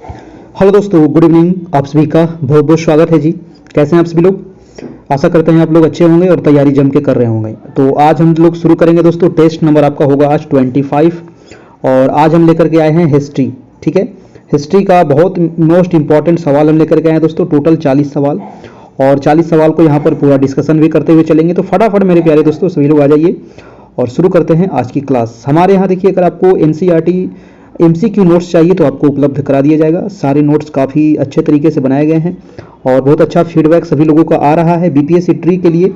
Hello दोस्तों, good evening. आप सभी का बहुत बहुत स्वागत है जी। कैसे हैं आप सभी लोग? आशा करते हैं आप लोग अच्छे होंगे और तैयारी जम के कर रहे होंगे। तो आज हम लोग शुरू करेंगे दोस्तों। टेस्ट नंबर आपका होगा आज 25 और आज हम लेकर के आए हैं हिस्ट्री। ठीक है, हिस्ट्री का बहुत मोस्ट इंपॉर्टेंट सवाल हम लेकर के आए हैं दोस्तों। टोटल 40 सवाल और 40 सवाल को यहाँ पर पूरा डिस्कशन भी करते हुए चलेंगे। तो फटाफट मेरे प्यारे दोस्तों सभी लोग आ जाइए और शुरू करते हैं आज की क्लास। हमारे यहाँ देखिए, अगर आपको एनसीईआरटी एमसीक्यू नोट्स चाहिए तो आपको उपलब्ध करा दिया जाएगा। सारे नोट्स काफ़ी अच्छे तरीके से बनाए गए हैं और बहुत अच्छा फीडबैक सभी लोगों का आ रहा है। बीपीएससी ट्री के लिए,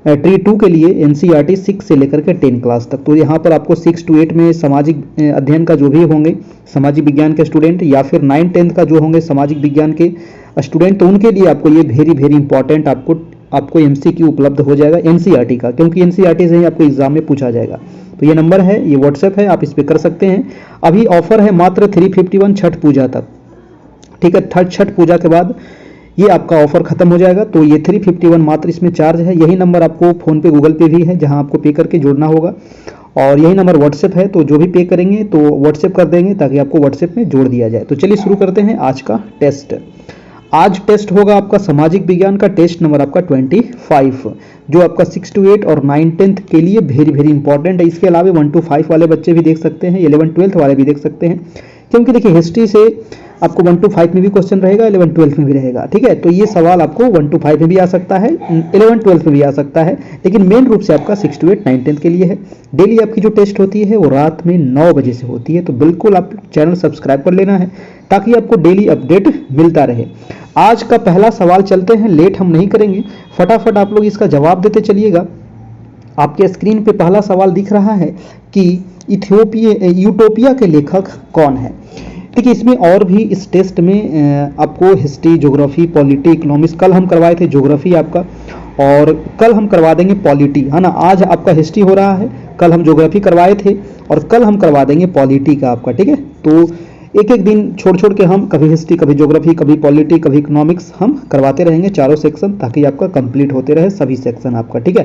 ट्री 2 के लिए एनसीईआरटी 6 से लेकर के 10 क्लास तक। तो यहाँ पर आपको 6 to 8 में सामाजिक अध्ययन का जो भी होंगे सामाजिक विज्ञान के स्टूडेंट, या फिर 9-10 का जो होंगे सामाजिक विज्ञान के स्टूडेंट, तो उनके लिए आपको ये वेरी इंपॉर्टेंट आपको एमसीक्यू उपलब्ध हो जाएगा एनसीईआरटी का, क्योंकि एनसीईआरटी से ही आपको एग्जाम में पूछा जाएगा। तो ये नंबर है, ये व्हाट्सएप है, आप इस पर कर सकते हैं। अभी ऑफर है मात्र 351 छठ पूजा तक। ठीक है, छठ पूजा के बाद ये आपका ऑफर खत्म हो जाएगा। तो ये 351 मात्र इसमें चार्ज है। यही नंबर आपको फ़ोन पे गूगल पे भी है, जहां आपको पे करके जोड़ना होगा, और यही नंबर व्हाट्सएप है। तो जो भी पे करेंगे तो व्हाट्सएप कर देंगे ताकि आपको व्हाट्सएप में जोड़ दिया जाए। तो चलिए शुरू करते हैं आज का टेस्ट। आज टेस्ट होगा आपका सामाजिक विज्ञान का। टेस्ट नंबर आपका 25, जो आपका 6 to 8 और 9-10 के लिए वेरी इंपॉर्टेंट है। इसके अलावा 1 to 5 वाले बच्चे भी देख सकते हैं, 11-12 वाले भी देख सकते हैं, क्योंकि देखिए हिस्ट्री से आपको 1 to 5 में भी क्वेश्चन रहेगा, 11-12 में भी रहेगा। ठीक है, तो ये सवाल आपको 1 to 5 में भी आ सकता है, 11-12 में भी आ सकता है, लेकिन मेन रूप से आपका 6 to 8, 9-10 के लिए है। डेली आपकी जो टेस्ट होती है वो रात में 9 बजे से होती है। तो बिल्कुल आप चैनल सब्सक्राइब कर लेना है ताकि आपको डेली अपडेट मिलता रहे। आज का पहला सवाल चलते हैं, लेट हम नहीं करेंगे, फटाफट आप लोग इसका जवाब देते चलिएगा। आपके स्क्रीन पे पहला सवाल दिख रहा है कि यूटोपिया के लेखक कौन है। देखिए, इसमें और भी इस टेस्ट में आपको हिस्ट्री, ज्योग्राफी, पॉलिटी, इकोनॉमिक्स, कल हम करवाए थे ज्योग्राफी आपका, और कल हम करवा देंगे पॉलिटी, है ना। आज आपका हिस्ट्री हो रहा है, कल हम ज्योग्राफी करवाए थे और कल हम करवा देंगे पॉलिटी का आपका। ठीक है, तो एक दिन छोड़ के हम कभी हिस्ट्री, कभी ज्योग्राफी, कभी पॉलिटी, कभी इकोनॉमिक्स हम करवाते रहेंगे, चारों सेक्शन, ताकि आपका कंप्लीट होते रहे सभी सेक्शन आपका। ठीक है,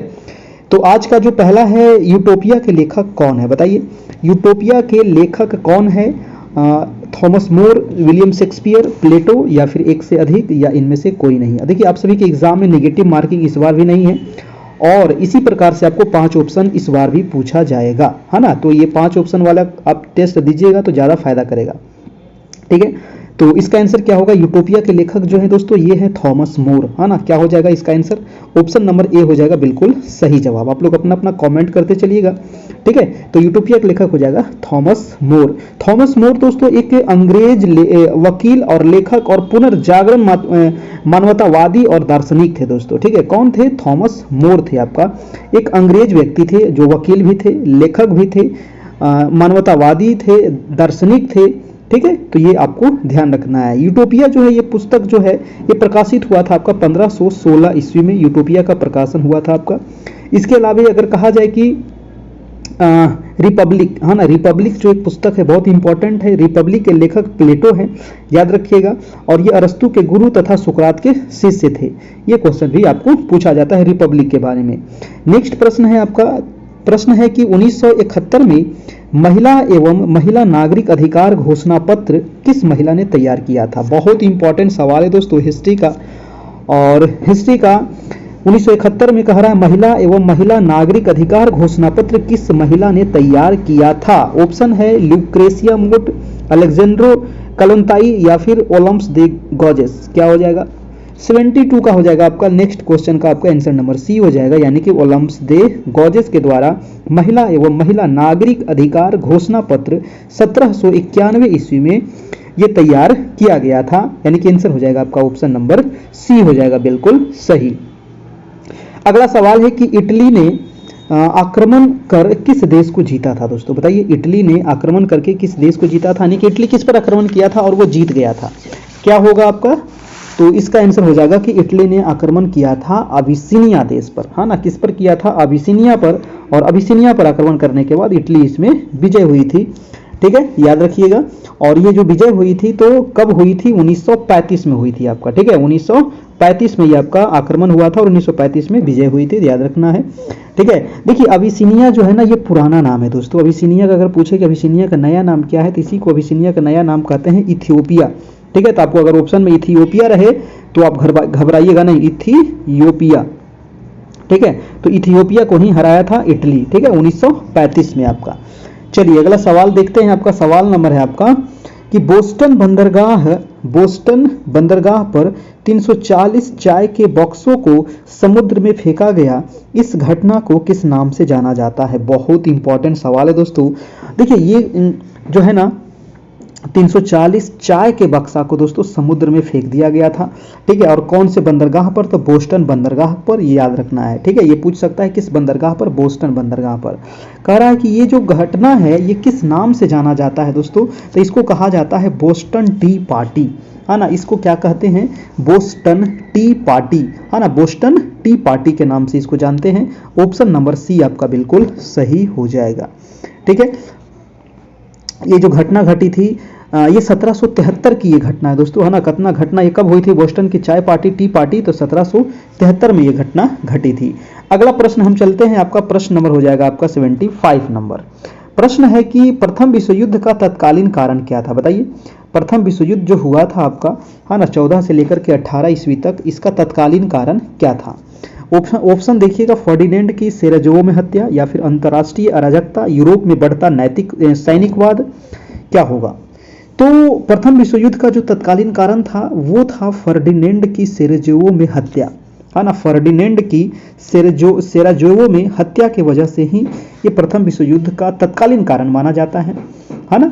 तो आज का जो पहला है, यूटोपिया के लेखक कौन है, बताइए। यूटोपिया के लेखक कौन है? थॉमस मोर, विलियम शेक्सपियर, प्लेटो, या फिर एक से अधिक, या इनमें से कोई नहीं। देखिए, आप सभी के एग्जाम में नेगेटिव मार्किंग इस बार भी नहीं है, और इसी प्रकार से आपको 5 ऑप्शन इस बार भी पूछा जाएगा, है ना। तो ये 5 ऑप्शन वाला आप टेस्ट दीजिएगा तो ज़्यादा फायदा करेगा। ठीक है, तो इसका आंसर क्या होगा? यूटोपिया के लेखक जो है दोस्तों ये है थॉमस मोर, है ना। क्या हो जाएगा इसका आंसर? ऑप्शन नंबर ए हो जाएगा बिल्कुल सही जवाब। आप लोग अपना कमेंट करते चलिएगा। ठीक है, तो यूटोपिया के लेखक हो जाएगा थॉमस मोर। थॉमस मोर दोस्तों एक अंग्रेज वकील और लेखक और पुनर्जागरण मानवतावादी और दार्शनिक थे दोस्तों। ठीक है, कौन थे? थॉमस मोर थे आपका। एक अंग्रेज व्यक्ति थे जो वकील भी थे, लेखक भी थे, मानवतावादी थे, दार्शनिक थे। ठीक है, तो ये आपको ध्यान रखना है। यूटोपिया जो है, ये पुस्तक जो है ये प्रकाशित हुआ था आपका 1516 ईस्वी में यूटोपिया का प्रकाशन हुआ था आपका। इसके अलावा अगर कहा जाए कि रिपब्लिक, है ना, रिपब्लिक जो एक पुस्तक है बहुत इंपॉर्टेंट है। रिपब्लिक के लेखक प्लेटो है, याद रखिएगा, और ये अरस्तु के गुरु तथा सुकरात के शिष्य थे। ये क्वेश्चन भी आपको पूछा जाता है रिपब्लिक के बारे में। नेक्स्ट प्रश्न है आपका, प्रश्न है कि 1971 में महिला एवं महिला नागरिक अधिकार घोषणा पत्र किस महिला ने तैयार किया था? बहुत इंपॉर्टेंट सवाल है दोस्तों हिस्ट्री का। और हिस्ट्री का 1971 में कह रहा है महिला एवं महिला नागरिक अधिकार घोषणा पत्र किस महिला ने तैयार किया था? ऑप्शन है लुक्रेशिया मोट, अलेक्जेंड्रो कलंताई, या फिर ओलम्स दे गॉजेस। क्या हो जाएगा? 72 का हो जाएगा आपका। नेक्स्ट क्वेश्चन का आपका आंसर नंबर सी हो जाएगा, यानी कि ओलम्स दे गॉजेस के द्वारा महिला एवं महिला नागरिक अधिकार घोषणा पत्र 1791 ईस्वी में ये तैयार किया गया था, यानी कि आंसर हो जाएगा आपका ऑप्शन नंबर सी हो जाएगा बिल्कुल सही। अगला सवाल है कि इटली ने आक्रमण कर किस देश को जीता था दोस्तों? बताइए, इटली ने आक्रमण करके किस देश को जीता था, यानी कि इटली किस पर आक्रमण किया था और वो जीत गया था? क्या होगा आपका? तो इसका आंसर हो जाएगा कि इटली ने आक्रमण किया था अबिसिनिया देश पर, है ना। किस पर किया था? अबिसिनिया पर। और अबिसिनिया पर आक्रमण करने के बाद इटली इसमें विजय हुई थी। ठीक है, याद रखिएगा। और ये जो विजय हुई थी तो कब हुई थी? 1935 में हुई थी आपका। ठीक है, 1935 में ये आपका आक्रमण हुआ था और 1935 में विजय हुई थी, याद रखना है। ठीक है, देखिए अबिसिनिया जो है ना ये पुराना नाम है दोस्तों। अबिसिनिया का अगर पूछे कि अबिसिनिया का नया नाम क्या है, तो इसी को अबिसिनिया का नया नाम कहते हैं इथियोपिया। ठीक है, तो आपको अगर ऑप्शन में इथियोपिया रहे तो आप घबराइएगा नहीं, इथियोपिया, ठीक है, तो इथियोपिया को ही हराया था इटली, ठीक है, 1935 में आपका। चलिए अगला सवाल देखते हैं, आपका सवाल नंबर है आपका कि बोस्टन बंदरगाह पर 340 चाय के बॉक्सों को समुद्र में फेंका गया, इस घटना को किस नाम से जाना जाता है? बहुत इंपॉर्टेंट सवाल है दोस्तों। देखिए ये जो है ना 340 चाय के बक्सा को दोस्तों समुद्र में फेंक दिया गया था, ठीक है, और कौन से बंदरगाह पर? तो बोस्टन बंदरगाह पर, ये याद रखना है, ठीक है। ये पूछ सकता है किस बंदरगाह पर? बोस्टन बंदरगाह पर। कह रहा है कि ये जो घटना है ये किस नाम से जाना जाता है दोस्तों? तो इसको कहा जाता है बोस्टन टी पार्टी, है ना। इसको क्या कहते हैं? बोस्टन टी पार्टी, है ना, बोस्टन टी पार्टी के नाम से इसको जानते हैं। ऑप्शन नंबर सी आपका बिल्कुल सही हो जाएगा, ठीक है। ये जो घटना घटी थी ये 1773 की ये घटना है दोस्तों, है ना। कितना घटना ये कब हुई थी? बोस्टन की चाय पार्टी, टी पार्टी, तो 1773 में ये घटना घटी थी। अगला प्रश्न हम चलते हैं, आपका प्रश्न नंबर हो जाएगा आपका 75 नंबर। प्रश्न है कि प्रथम विश्व युद्ध का तत्कालीन कारण क्या था? बताइए, प्रथम विश्व युद्ध जो हुआ था आपका, है ना, 14 से लेकर के 18 ईस्वी तक, इसका तत्कालीन कारण क्या था? ऑप्शन देखिएगा, फर्डिनेंड की सेराजेवो में हत्या, या फिर अंतर्राष्ट्रीय अराजकता, यूरोप में बढ़ता नैतिक सैनिकवाद, क्या होगा? तो प्रथम विश्व युद्ध का जो तत्कालीन कारण था वो था फर्डिनेंड की सेराजेवो में हत्या, है ना। फर्डिनेंड की सेराजेवो में हत्या की वजह से ही ये प्रथम विश्व युद्ध का तत्कालीन कारण माना जाता है ना।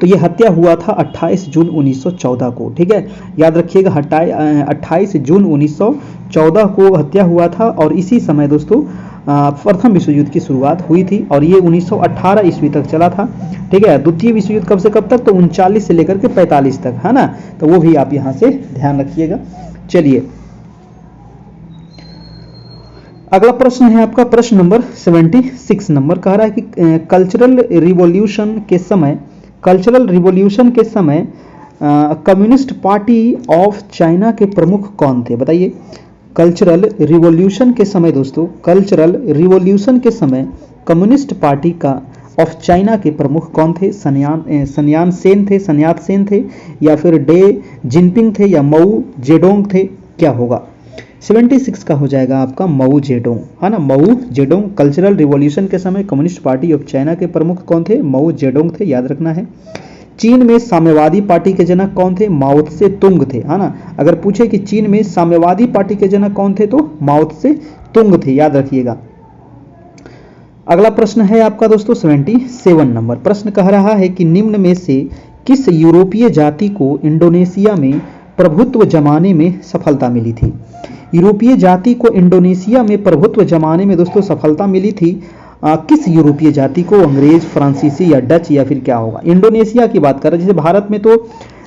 तो ये हत्या हुआ था 28 जून 1914 को, ठीक है, याद रखिएगा, 28 जून 1914 को हत्या हुआ था, और इसी समय दोस्तों प्रथम विश्व युद्ध की शुरुआत हुई थी, और ये 1918 ईस्वी तक चला था, ठीक है। द्वितीय विश्व युद्ध कब से कब तक? तो 39 से लेकर के 45 तक, है ना, तो वो भी आप यहाँ से ध्यान रखिएगा। चलिए अगला प्रश्न है आपका प्रश्न नंबर 76 नंबर। कह रहा है कि कल्चरल रिवॉल्यूशन के समय कम्युनिस्ट पार्टी ऑफ चाइना के प्रमुख कौन थे? बताइए, कल्चरल रिवॉल्यूशन के समय दोस्तों, कल्चरल रिवॉल्यूशन के समय कम्युनिस्ट पार्टी का ऑफ चाइना के प्रमुख कौन थे? सन्यात सेन थे, या फिर डे जिनपिंग थे, या माओ जेडोंग थे, क्या होगा? 76 का हो जाएगा आपका माओ जेडोंग, है ना, माओ जेडोंग। कल्चरल रिवॉल्यूशन के समय कम्युनिस्ट पार्टी ऑफ चाइना के प्रमुख कौन थे? माओ जेडोंग थे, याद रखना है। चीन में साम्यवादी पार्टी के जनक कौन थे? माओ त्से तुंग थे, है ना। अगर पूछे कि चीन में साम्यवादी पार्टी के जनक कौन थे, तो माओ त्से तुंग थे, याद रखिएगा। अगला प्रश्न है आपका दोस्तों 77 नंबर। प्रश्न कह रहा है कि निम्न में से किस यूरोपीय जाति को इंडोनेशिया में प्रभुत्व जमाने में सफलता मिली थी? यूरोपीय जाति को इंडोनेशिया में प्रभुत्व जमाने में दोस्तों सफलता मिली थी किस यूरोपीय जाति को? अंग्रेज, फ्रांसीसी, या डच, या फिर क्या होगा? इंडोनेशिया की बात कर रहे हैं। जैसे भारत में तो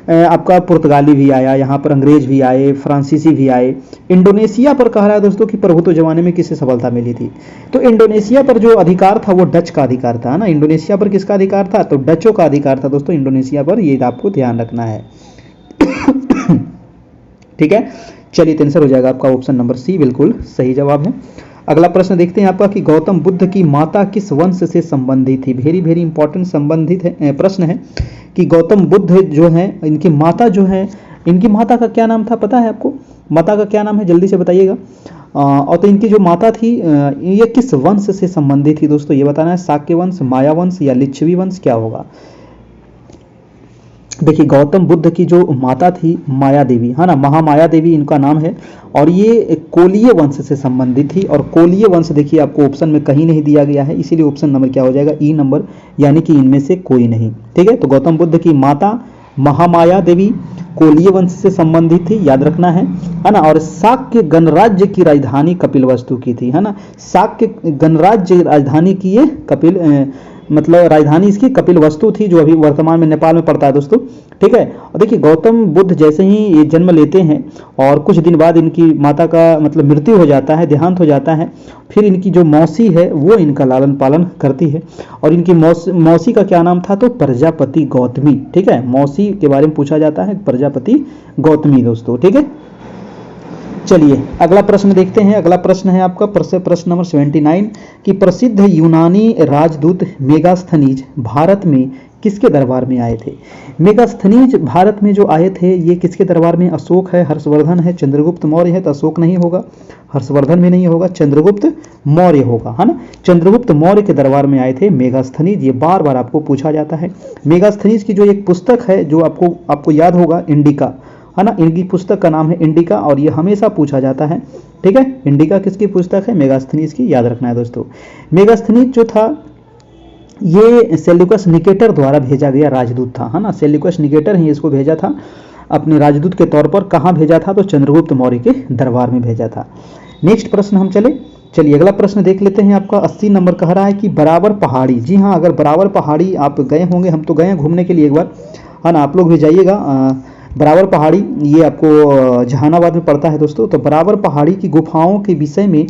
आपका पुर्तगाली भी आया, यहाँ पर अंग्रेज भी आए, फ्रांसीसी भी आए। इंडोनेशिया पर कह रहा है दोस्तों कि प्रभुत्व जमाने में किसे सफलता मिली थी? तो इंडोनेशिया पर जो अधिकार था वो डच का अधिकार था, ना। इंडोनेशिया पर किसका अधिकार था? तो डचों का अधिकार था दोस्तों इंडोनेशिया पर, ये आपको ध्यान रखना है। ठीक है, चलिए आंसर हो जाएगा आपका ऑप्शन नंबर सी, बिल्कुल सही जवाब है। अगला प्रश्न देखते हैं आपका कि गौतम बुद्ध की माता किस वंश से संबंधित थी? वेरी वेरी इंपॉर्टेंट संबंधित है प्रश्न है कि गौतम बुद्ध जो है, इनकी माता जो है, इनकी माता का क्या नाम था पता है आपको? माता का क्या नाम है, जल्दी से बताइएगा। और तो इनकी जो माता थी ये किस वंश से संबंधित थी दोस्तों, ये बताना है। शाक्य वंश, माया वंश, या लिच्छवी वंश, क्या होगा? देखिए, गौतम बुद्ध की जो माता थी माया देवी, है ना, महामाया देवी इनका नाम है, और ये कोलीय वंश से संबंधित थी। और कोलीय वंश देखिए आपको ऑप्शन में कहीं नहीं दिया गया है, इसीलिए ऑप्शन नंबर क्या हो जाएगा? ई नंबर, यानी कि इनमें से कोई नहीं, ठीक है। तो गौतम बुद्ध की माता महामाया देवी कोलीय वंश से संबंधित थी, याद रखना है ना। और शाक्य गणराज्य की राजधानी कपिलवस्तु की थी, है ना। शाक्य गणराज्य राजधानी की ये मतलब राजधानी इसकी कपिलवस्तु थी, जो अभी वर्तमान में नेपाल में पड़ता है दोस्तों, ठीक है। और देखिए, गौतम बुद्ध जैसे ही ये जन्म लेते हैं और कुछ दिन बाद इनकी माता का मतलब मृत्यु हो जाता है, देहांत हो जाता है, फिर इनकी जो मौसी है वो इनका लालन पालन करती है। और इनकी मौसी का क्या नाम था? तो प्रजापति गौतमी, ठीक है। मौसी के बारे में पूछा जाता है, प्रजापति गौतमी दोस्तों, ठीक है। चलिए अगला प्रश्न देखते हैं। अगला प्रश्न है आपका प्रश्न नंबर 79 कि प्रसिद्ध यूनानी राजदूत मेगास्थनीज भारत में किसके दरबार में आए थे? मेगास्थनीज भारत में जो आए थे ये किसके दरबार में? अशोक है, हर्षवर्धन है, चंद्रगुप्त मौर्य है। तो अशोक नहीं होगा, हर्षवर्धन भी नहीं होगा, चंद्रगुप्त मौर्य होगा, है ना। चंद्रगुप्त मौर्य के दरबार में आए थे मेगास्थनीज। ये बार बार आपको पूछा जाता है। मेगास्थनीज की जो एक पुस्तक है जो आपको याद होगा, इंडिका, है ना। इनकी पुस्तक का नाम है इंडिका और ये हमेशा पूछा जाता है, ठीक है। इंडिका किसकी पुस्तक है? मेगास्थनीज की, याद रखना है दोस्तों। मेगास्थनीज जो था ये सेल्यूकस निकेटर द्वारा भेजा गया राजदूत था, है ना। सेल्यूकस निकेटर ही इसको भेजा था अपने राजदूत के तौर पर। कहाँ भेजा था? तो चंद्रगुप्त मौर्य के दरबार में भेजा था। नेक्स्ट प्रश्न हम चलिए अगला प्रश्न देख लेते हैं। आपका 80 नंबर कह रहा है कि बराबर पहाड़ी। जी हाँ, अगर बराबर पहाड़ी आप गए होंगे, हम तो गए हैं घूमने के लिए एक बार, है ना। आप लोग भी जाइएगा। बराबर पहाड़ी ये आपको जहानाबाद में पड़ता है दोस्तों। तो बराबर पहाड़ी की गुफाओं के विषय में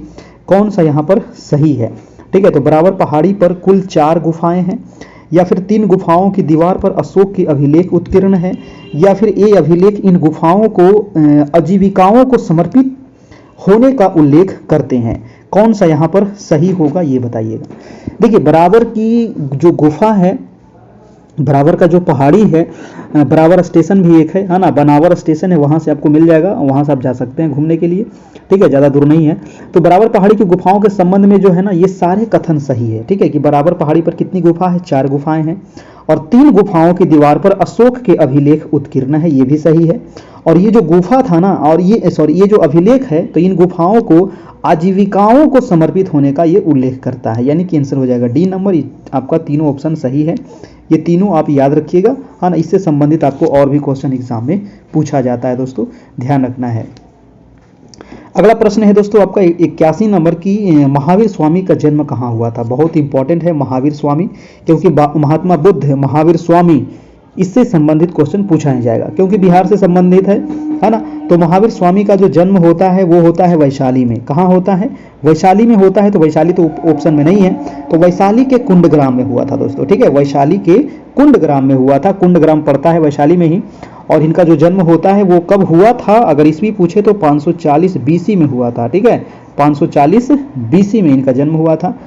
कौन सा यहाँ पर सही है? ठीक है, तो बराबर पहाड़ी पर कुल 4 गुफाएं हैं, या फिर 3 गुफाओं की दीवार पर अशोक की अभिलेख उत्कीर्ण है, या फिर ये अभिलेख इन गुफाओं को आजीविकाओं को समर्पित होने का उल्लेख करते हैं। कौन सा यहाँ पर सही होगा ये बताइएगा। देखिए, बराबर की जो गुफा है, बराबर का जो पहाड़ी है, बराबर स्टेशन भी एक है ना। बनावर स्टेशन है, वहाँ से आपको मिल जाएगा, वहाँ से आप जा सकते हैं घूमने के लिए, ठीक है, ज़्यादा दूर नहीं है। तो बराबर पहाड़ी की गुफाओं के संबंध में जो है ना, ये सारे कथन सही है, ठीक है। कि बराबर पहाड़ी पर कितनी गुफा है? 4 गुफाएं हैं, और 3 गुफाओं की दीवार पर अशोक के अभिलेख उत्कीर्ण है, ये भी सही है। और ये जो गुफा था ना, और ये जो अभिलेख है, तो इन गुफाओं को आजीविकाओं को समर्पित होने का ये उल्लेख करता है, यानी कि आंसर हो जाएगा डी नंबर। आपका तीनों ऑप्शन सही है, ये तीनों आप याद रखिएगा, हाँ ना। इससे संबंधित आपको और भी क्वेश्चन एग्जाम में पूछा जाता है दोस्तों, ध्यान रखना है। अगला प्रश्न है दोस्तों आपका 81 नंबर की, महावीर स्वामी का जन्म कहाँ हुआ था? बहुत इंपॉर्टेंट है महावीर स्वामी, क्योंकि महात्मा बुद्ध, महावीर स्वामी, इससे संबंधित क्वेश्चन पूछा ही जाएगा, क्योंकि बिहार से संबंधित है ना। तो महावीर स्वामी का जो जन्म होता है वो होता है वैशाली में। कहाँ होता है? वैशाली में होता है। तो वैशाली तो ऑप्शन में नहीं है, तो वैशाली के कुंडग्राम में हुआ था दोस्तों, ठीक है। वैशाली के कुंडग्राम में हुआ था, कुंडग्राम पड़ता है वैशाली में ही। और इनका जो जन्म होता है वो कब हुआ था? अगर ईस्वी पूछे तो 540 BC में हुआ था, ठीक है। 540 BC में इनका जन्म हुआ था,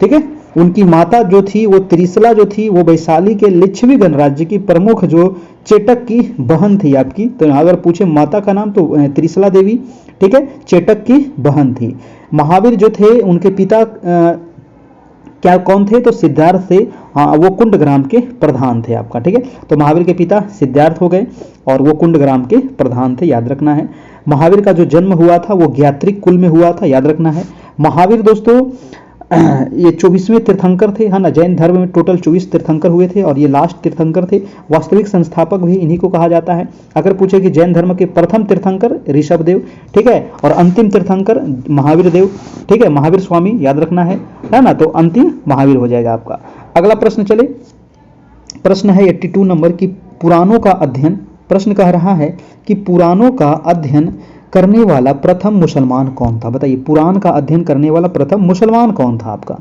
ठीक है। उनकी माता जो थी वो त्रिशला जो थी, वो वैशाली के लिच्छवी गणराज्य की प्रमुख जो चेटक की बहन थी आपकी। तो अगर पूछे माता का नाम तो त्रिशला देवी, ठीक है, चेटक की बहन थी। महावीर जो थे उनके पिता क्या कौन थे? तो सिद्धार्थ थे, हाँ, वो कुंडग्राम के प्रधान थे आपका, ठीक है। तो महावीर के पिता सिद्धार्थ हो गए और वो कुंडग्राम के प्रधान थे, याद रखना है। महावीर का जो जन्म हुआ था वो ज्ञात्रिक कुल में हुआ था, याद रखना है। महावीर दोस्तों ये 24वें तीर्थंकर थे, है ना। जैन धर्म में टोटल 24 तीर्थंकर हुए थे और ये लास्ट तीर्थंकर थे। वास्तविक संस्थापक भी इन्हीं को कहा जाता है। अगर पूछे कि जैन धर्म के प्रथम तीर्थंकर ऋषभ देव, ठीक है, और अंतिम तीर्थंकर महावीर देव, ठीक है, महावीर स्वामी, याद रखना है ना। तो अंतिम महावीर हो जाएगा आपका। अगला प्रश्न चले, प्रश्न है 82 नंबर की, पुराणों का अध्ययन। प्रश्न कह रहा है कि पुराणों का अध्ययन करने वाला प्रथम मुसलमान कौन था? बताइए, पुराण का अध्ययन करने वाला प्रथम मुसलमान कौन था आपका?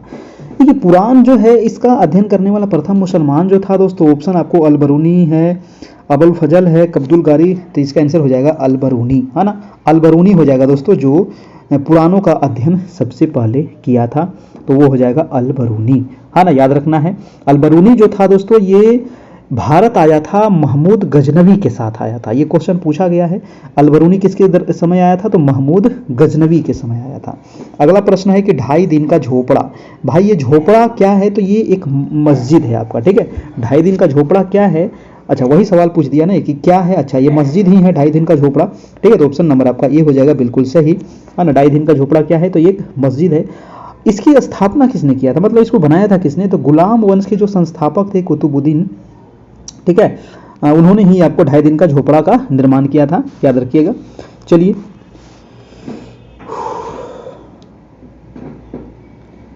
देखिए, पुराण जो है इसका अध्ययन करने वाला प्रथम मुसलमान जो था दोस्तों, ऑप्शन आपको अलबरूनी है, अबुल फजल है, अब्दुल गारी। तो इसका आंसर हो जाएगा अलबरूनी, है ना। अलबरूनी हो जाएगा दोस्तों, जो पुराणों का अध्ययन सबसे पहले किया था, तो वो हो जाएगा अलबरूनी, है ना, याद रखना है। अलबरूनी जो था दोस्तों ये भारत आया था, महमूद गजनवी के साथ आया था। ये क्वेश्चन पूछा गया है, अलबरूनी किसके समय आया था? तो महमूद गजनवी के समय आया था। अगला प्रश्न है कि 2.5 दिन का झोपड़ा। भाई ये झोपड़ा क्या है? तो ये एक मस्जिद है आपका, ठीक है। 2.5 दिन का झोपड़ा क्या है? अच्छा, वही सवाल पूछ दिया ना कि क्या है। अच्छा, ये मस्जिद ही है 2.5 दिन का झोपड़ा, ठीक है। तो ऑप्शन नंबर आपका ये हो जाएगा बिल्कुल सही, है ना। 2.5 दिन का झोपड़ा क्या है? तो ये एक मस्जिद है। इसकी स्थापना किसने किया था, मतलब इसको बनाया था किसने? तो गुलाम वंश के जो संस्थापक थे कुतुबुद्दीन, ठीक है, उन्होंने ही आपको 2.5 दिन का झोपड़ा का निर्माण किया था, याद रखिएगा। चलिए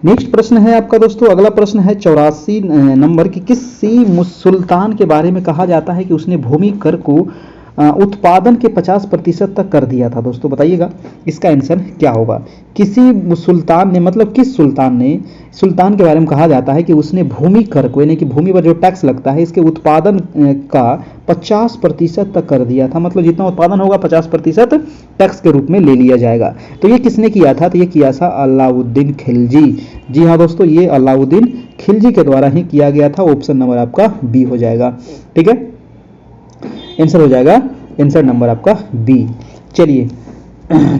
नेक्स्ट प्रश्न है आपका दोस्तों, अगला प्रश्न है 84 नंबर की, किसी सुल्तान के बारे में कहा जाता है कि उसने भूमि कर को उत्पादन के 50% तक कर दिया था दोस्तों। बताइएगा इसका आंसर क्या होगा। किसी सुल्तान ने, मतलब किस सुल्तान ने, सुल्तान के बारे में कहा जाता है कि उसने भूमि कर को, यानी कि भूमि पर जो टैक्स लगता है इसके उत्पादन का 50% तक कर दिया था। मतलब जितना उत्पादन होगा 50% टैक्स के रूप में ले लिया जाएगा। तो ये किसने किया था? तो ये किया था अलाउद्दीन खिलजी। जी हाँ दोस्तों, ये अलाउद्दीन खिलजी के द्वारा ही किया गया था। ऑप्शन नंबर आपका बी हो जाएगा। ठीक है, आंसर हो जाएगा, आंसर नंबर आपका बी। चलिए,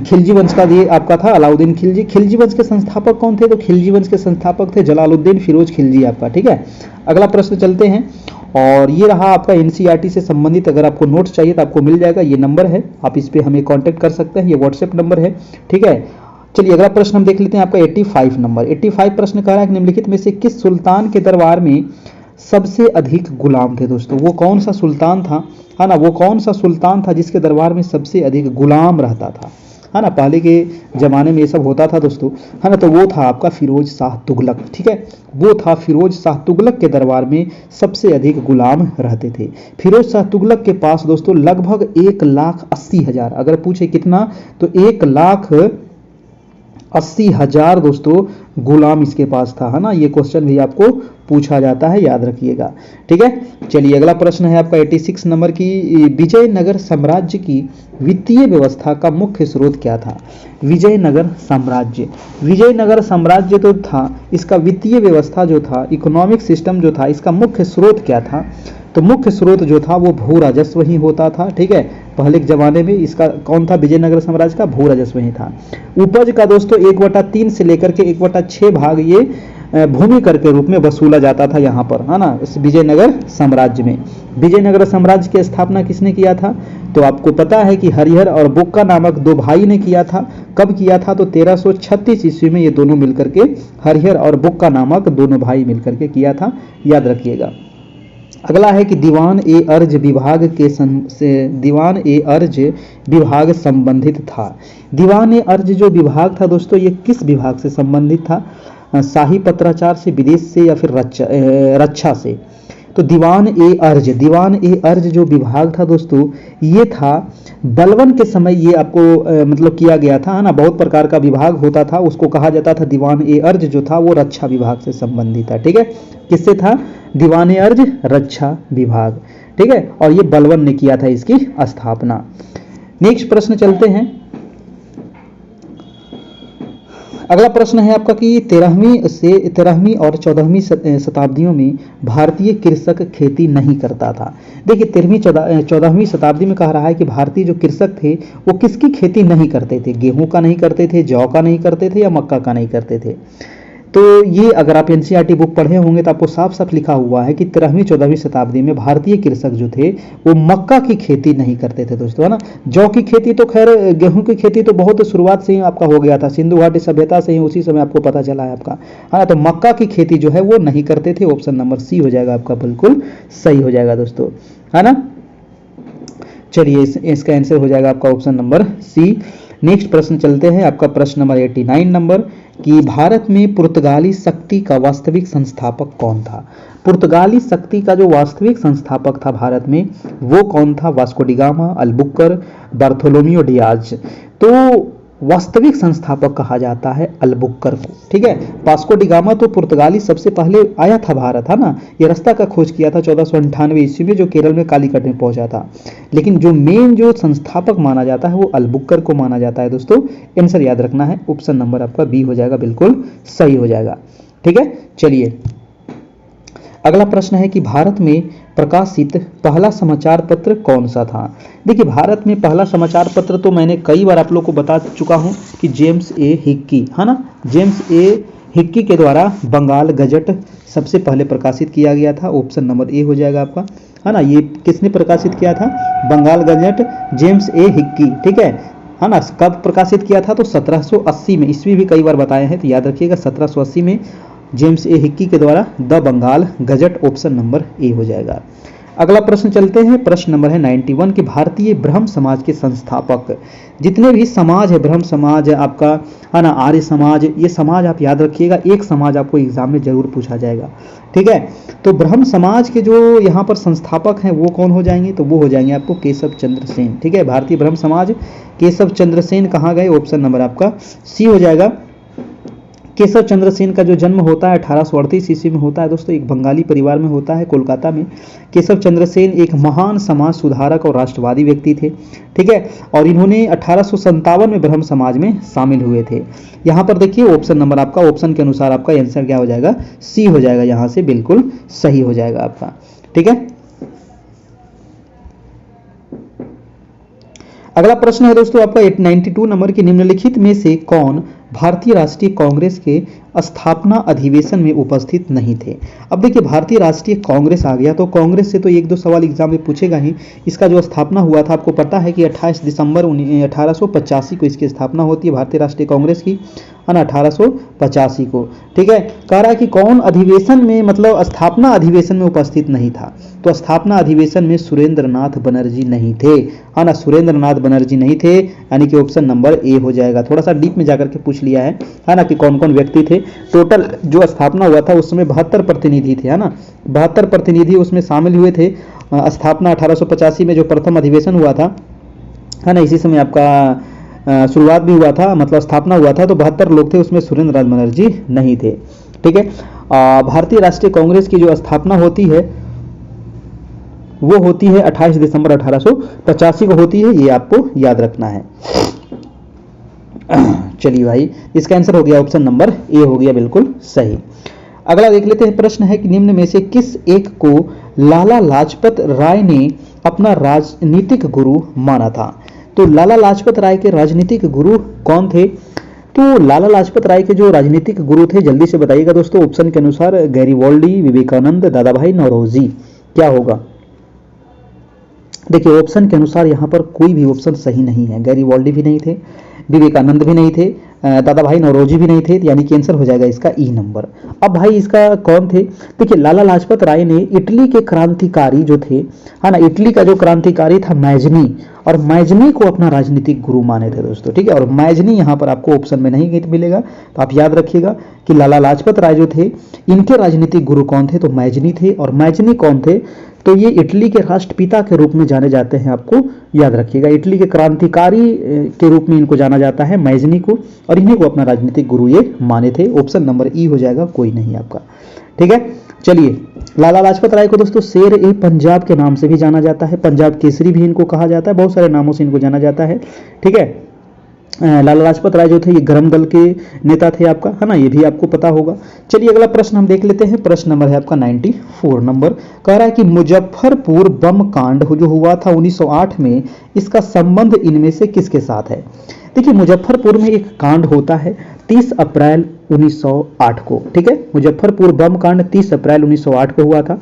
खिलजी वंश का ये आपका था अलाउद्दीन खिलजी। खिलजी वंश के संस्थापक कौन थे? तो खिलजी वंश के संस्थापक थे जलालुद्दीन फिरोज खिलजी आपका। ठीक है, अगला प्रश्न चलते हैं, और ये रहा आपका एनसीईआरटी से संबंधित। अगर आपको नोट्स चाहिए तो आपको मिल जाएगा, ये नंबर है, आप इस पे हमें कांटेक्ट कर सकते हैं, ये व्हाट्सएप नंबर है। ठीक है, चलिए अगला प्रश्न हम देख लेते हैं, आपका 85 नंबर। 85 प्रश्न कह रहा है कि निम्नलिखित में से किस सुल्तान के दरबार में सबसे अधिक गुलाम थे? दोस्तों वो कौन सा सुल्तान था, है ना, वो कौन सा सुल्तान था जिसके दरबार में सबसे अधिक गुलाम रहता था, है ना? पहले के ज़माने में ये सब होता था दोस्तों, है ना। तो वो था आपका फिरोज शाह तुगलक। ठीक है, वो था फिरोज शाह तुगलक के दरबार में सबसे अधिक गुलाम रहते थे। फिरोज शाह तुगलक के पास दोस्तों लगभग 1,80,000, अगर पूछे कितना तो 1,80,000 दोस्तों गुलाम इसके पास था, है ना। ये क्वेश्चन भी आपको पूछा जाता है, याद रखिएगा। ठीक है, चलिए अगला प्रश्न है आपका 86 नंबर की। विजयनगर साम्राज्य की वित्तीय व्यवस्था का मुख्य स्रोत क्या था? विजयनगर साम्राज्य, विजयनगर साम्राज्य तो था, इसका वित्तीय व्यवस्था जो था, इकोनॉमिक सिस्टम जो था, इसका मुख्य स्रोत क्या था? तो मुख्य स्रोत जो था वो भू राजस्व ही होता था। ठीक है, पहले के जमाने में इसका कौन था? विजयनगर साम्राज्य का भू राजस्व ही था। उपज का दोस्तों 1/3 से लेकर के 1/6 भाग ये भूमि कर के रूप में वसूला जाता था यहाँ पर, है ना, इस विजयनगर साम्राज्य में। विजयनगर साम्राज्य की स्थापना किसने किया था? तो आपको पता है कि हरिहर और बुक्का नामक दो भाई ने किया था। कब किया था? तो 1336 ईस्वी में ये दोनों मिलकर के, हरिहर और बुक्का नामक दोनों भाई मिलकर के किया था, याद रखिएगा। अगला है कि दीवान ए अर्ज विभाग के दीवान ए अर्ज विभाग संबंधित था। दीवान ए अर्ज जो विभाग था दोस्तों, ये किस विभाग से संबंधित था? शाही पत्राचार से, विदेश से, या फिर रक्षा से? तो दीवान ए अर्ज जो विभाग था दोस्तों, ये था बलवन के समय ये आपको मतलब किया गया था, है ना। बहुत प्रकार का विभाग होता था, उसको कहा जाता था दीवान ए अर्ज जो था वो रक्षा विभाग से संबंधित था। ठीक है, किससे था? दीवान ए अर्ज रक्षा विभाग। ठीक है, और ये बलवन ने किया था इसकी स्थापना। नेक्स्ट प्रश्न चलते हैं, अगला प्रश्न है आपका कि 13वीं और 14वीं शताब्दियों में भारतीय कृषक खेती नहीं करता था। देखिए 13वीं 14वीं शताब्दी में कह रहा है कि भारतीय जो कृषक थे वो किसकी खेती नहीं करते थे? गेहूं का नहीं करते थे, जौ का नहीं करते थे, या मक्का का नहीं करते थे। तो ये अगर आप एनसीईआरटी बुक पढ़े होंगे तो आपको साफ साफ लिखा हुआ है कि 13वीं 14वीं शताब्दी में भारतीय कृषक जो थे वो मक्का की खेती नहीं करते थे दोस्तों, है ना। जौ की खेती तो खैर, गेहूं की खेती तो बहुत शुरुआत से ही आपका हो गया था, सिंधु घाटी सभ्यता से ही उसी समय आपको पता चला है आपका, है ना। तो मक्का की खेती जो है वो नहीं करते थे। ऑप्शन नंबर सी हो जाएगा आपका, बिल्कुल सही हो जाएगा दोस्तों, है ना। चलिए इसका आंसर हो जाएगा आपका ऑप्शन नंबर सी। नेक्स्ट प्रश्न चलते हैं, आपका प्रश्न नंबर 89 नंबर कि भारत में पुर्तगाली शक्ति का वास्तविक संस्थापक कौन था? पुर्तगाली शक्ति का जो वास्तविक संस्थापक था भारत में वो कौन था? Vasco D gamma, Albuquerque, Bartolomeu Diaz. तो वास्तविक संस्थापक कहा जाता है अल्बुकर को। ठीक है, वास्को डी गामा तो पुर्तगाली सबसे पहले आया था भारत, है ना। ये रास्ता का खोज किया था 1498 ईस्वी में, जो केरल में कालीकट में पहुंचा था। लेकिन जो मेन जो संस्थापक माना जाता है वो अल्बुकर को माना जाता है दोस्तों। आंसर याद रखना है, ऑप्शन नंबर आपका बी हो जाएगा, बिल्कुल सही हो जाएगा। ठीक है, चलिए अगला प्रश्न है कि भारत में प्रकाशित पहला समाचार पत्र कौन सा था? देखिए भारत में पहला समाचार पत्र तो मैंने कई बार आप लोग को बता चुका हूं कि जेम्स ए हिक्की, है ना। जेम्स ए हिक्की के द्वारा बंगाल गजट सबसे पहले प्रकाशित किया गया था। ऑप्शन नंबर ए हो जाएगा आपका, है ना। ये किसने प्रकाशित किया था? Bengal gazette, James A Hicky. ठीक है ना। कब प्रकाशित किया था? तो 1780 में। ईस्वी भी कई बार बताए हैं तो याद रखिएगा, 1780 में जेम्स ए हिक्की के द्वारा the Bengal gazette. Option number A हो जाएगा। अगला प्रश्न चलते हैं, प्रश्न नंबर है 91 कि भारतीय ब्रह्म समाज के संस्थापक, जितने भी समाज है, ब्रह्म समाज आपका है ना, आर्य समाज, ये समाज आप याद रखिएगा, एक समाज आपको एग्जाम में जरूर पूछा जाएगा, ठीक है। तो ब्रह्म समाज के जो यहाँ पर संस्थापक हैं वो कौन हो जाएंगे, तो वो हो जाएंगे आपको केशव चंद्र सेन, ठीक है। भारतीय ब्रह्म समाज केशव चंद्र सेन कहाँ गए, ऑप्शन नंबर आपका सी हो जाएगा। केशव चंद्र सेन का जो जन्म होता है 1838 ईस्वी में होता है दोस्तों, एक बंगाली परिवार में होता है कोलकाता में। केशव चंद्र सेन एक महान समाज सुधारक और राष्ट्रवादी व्यक्ति थे, ठीक है, और इन्होंने 1857 में ब्रह्म समाज में शामिल हुए थे। यहाँ पर देखिए ऑप्शन नंबर आपका, ऑप्शन के अनुसार आपका आंसर क्या हो जाएगा, सी हो जाएगा, यहाँ से बिल्कुल सही हो जाएगा आपका, ठीक है। अगला प्रश्न है दोस्तों आपका 92 नंबर की, निम्नलिखित में से कौन भारतीय राष्ट्रीय कांग्रेस के स्थापना अधिवेशन में उपस्थित नहीं थे। अब देखिए भारतीय राष्ट्रीय कांग्रेस आ गया, तो कांग्रेस से तो एक दो सवाल एग्जाम में पूछेगा ही। इसका जो स्थापना हुआ था आपको पता है कि 28 दिसंबर 1885 को इसकी स्थापना होती है भारतीय राष्ट्रीय कांग्रेस की, है ना, 1885 को, ठीक है। कह रहा है कि कौन अधिवेशन में, मतलब स्थापना अधिवेशन में उपस्थित नहीं था, तो स्थापना अधिवेशन में सुरेंद्र नाथ बनर्जी नहीं थे, है ना, सुरेंद्र नाथ बनर्जी नहीं थे, यानी कि ऑप्शन नंबर ए हो जाएगा। थोड़ा सा डीप में जाकर के पूछ लिया है ना, कि कौन कौन व्यक्ति थे। टोटल जो स्थापना हुआ था उस समय 72 प्रतिनिधि थे, है ना, 72 प्रतिनिधि उसमें शामिल हुए थे। स्थापना 1885 में जो प्रथम अधिवेशन हुआ था, है ना, इसी समय आपका शुरुआत भी हुआ था, मतलब स्थापना हुआ था, तो 72 लोग थे, उसमें सुरेंद्र नाथ बनर्जी नहीं थे, ठीक है। भारतीय राष्ट्रीय कांग्रेस की जो स्थापना होती है वो होती है 28 दिसंबर 1885 को होती है, ये आपको याद रखना है। चलिए भाई, इसका आंसर हो गया ऑप्शन नंबर ए हो गया बिल्कुल सही। अगला देख लेते हैं, प्रश्न है कि निम्न में से किस एक को लाला लाजपत राय ने अपना राजनीतिक गुरु माना था। तो लाला लाजपत राय के राजनीतिक गुरु कौन थे, तो लाला लाजपत राय के जो राजनीतिक गुरु थे जल्दी से बताइएगा दोस्तों, ऑप्शन के अनुसार गैरीवाल्डी, विवेकानंद, दादा भाई नौरोजी, क्या होगा। देखिए ऑप्शन के अनुसार यहाँ पर कोई भी ऑप्शन सही नहीं है, गैरीवाल्डी भी नहीं थे, विवेकानंद भी नहीं थे, दादा भाई नौरोजी भी नहीं थे, यानी कि आंसर हो जाएगा इसका ई नंबर। अब भाई इसका कौन थे, देखिए लाला लाजपत राय ने इटली के क्रांतिकारी जो थे, है ना, इटली का जो क्रांतिकारी था मैजनी, और मैजनी को अपना राजनीतिक गुरु माने थे दोस्तों, ठीक है। और मैजनी यहाँ पर आपको ऑप्शन में नहीं मिलेगा, तो आप याद रखिएगा कि लाला लाजपत राय जो थे इनके राजनीतिक गुरु कौन थे, तो मैजनी थे। और मैजनी कौन थे, तो ये इटली के राष्ट्रपिता के रूप में जाने जाते हैं, आपको याद रखिएगा, इटली के क्रांतिकारी के रूप में इनको जाना जाता है मैजनी को, और इन्हीं को अपना राजनीतिक गुरु ये माने थे। ऑप्शन नंबर ई हो जाएगा, कोई नहीं आपका, ठीक है। चलिए, लाला लाजपत राय को दोस्तों शेर ए पंजाब के नाम से भी जाना जाता है, पंजाब केसरी भी इनको कहा जाता है, बहुत सारे नामों से इनको जाना जाता है, ठीक है। लाला लाजपत राय जो थे ये गरम दल के नेता थे आपका, है ना, ये भी आपको पता होगा। चलिए अगला प्रश्न हम देख लेते हैं, प्रश्न नंबर है आपका 94 नंबर, कह रहा है कि मुजफ्फरपुर बम कांड जो हुआ था 1908 में, इसका संबंध इनमें से किसके साथ है। देखिए मुजफ्फरपुर में एक कांड होता है 30 अप्रैल 1908 को, ठीक है, मुजफ्फरपुर बम कांड 30 अप्रैल 1908 को हुआ था,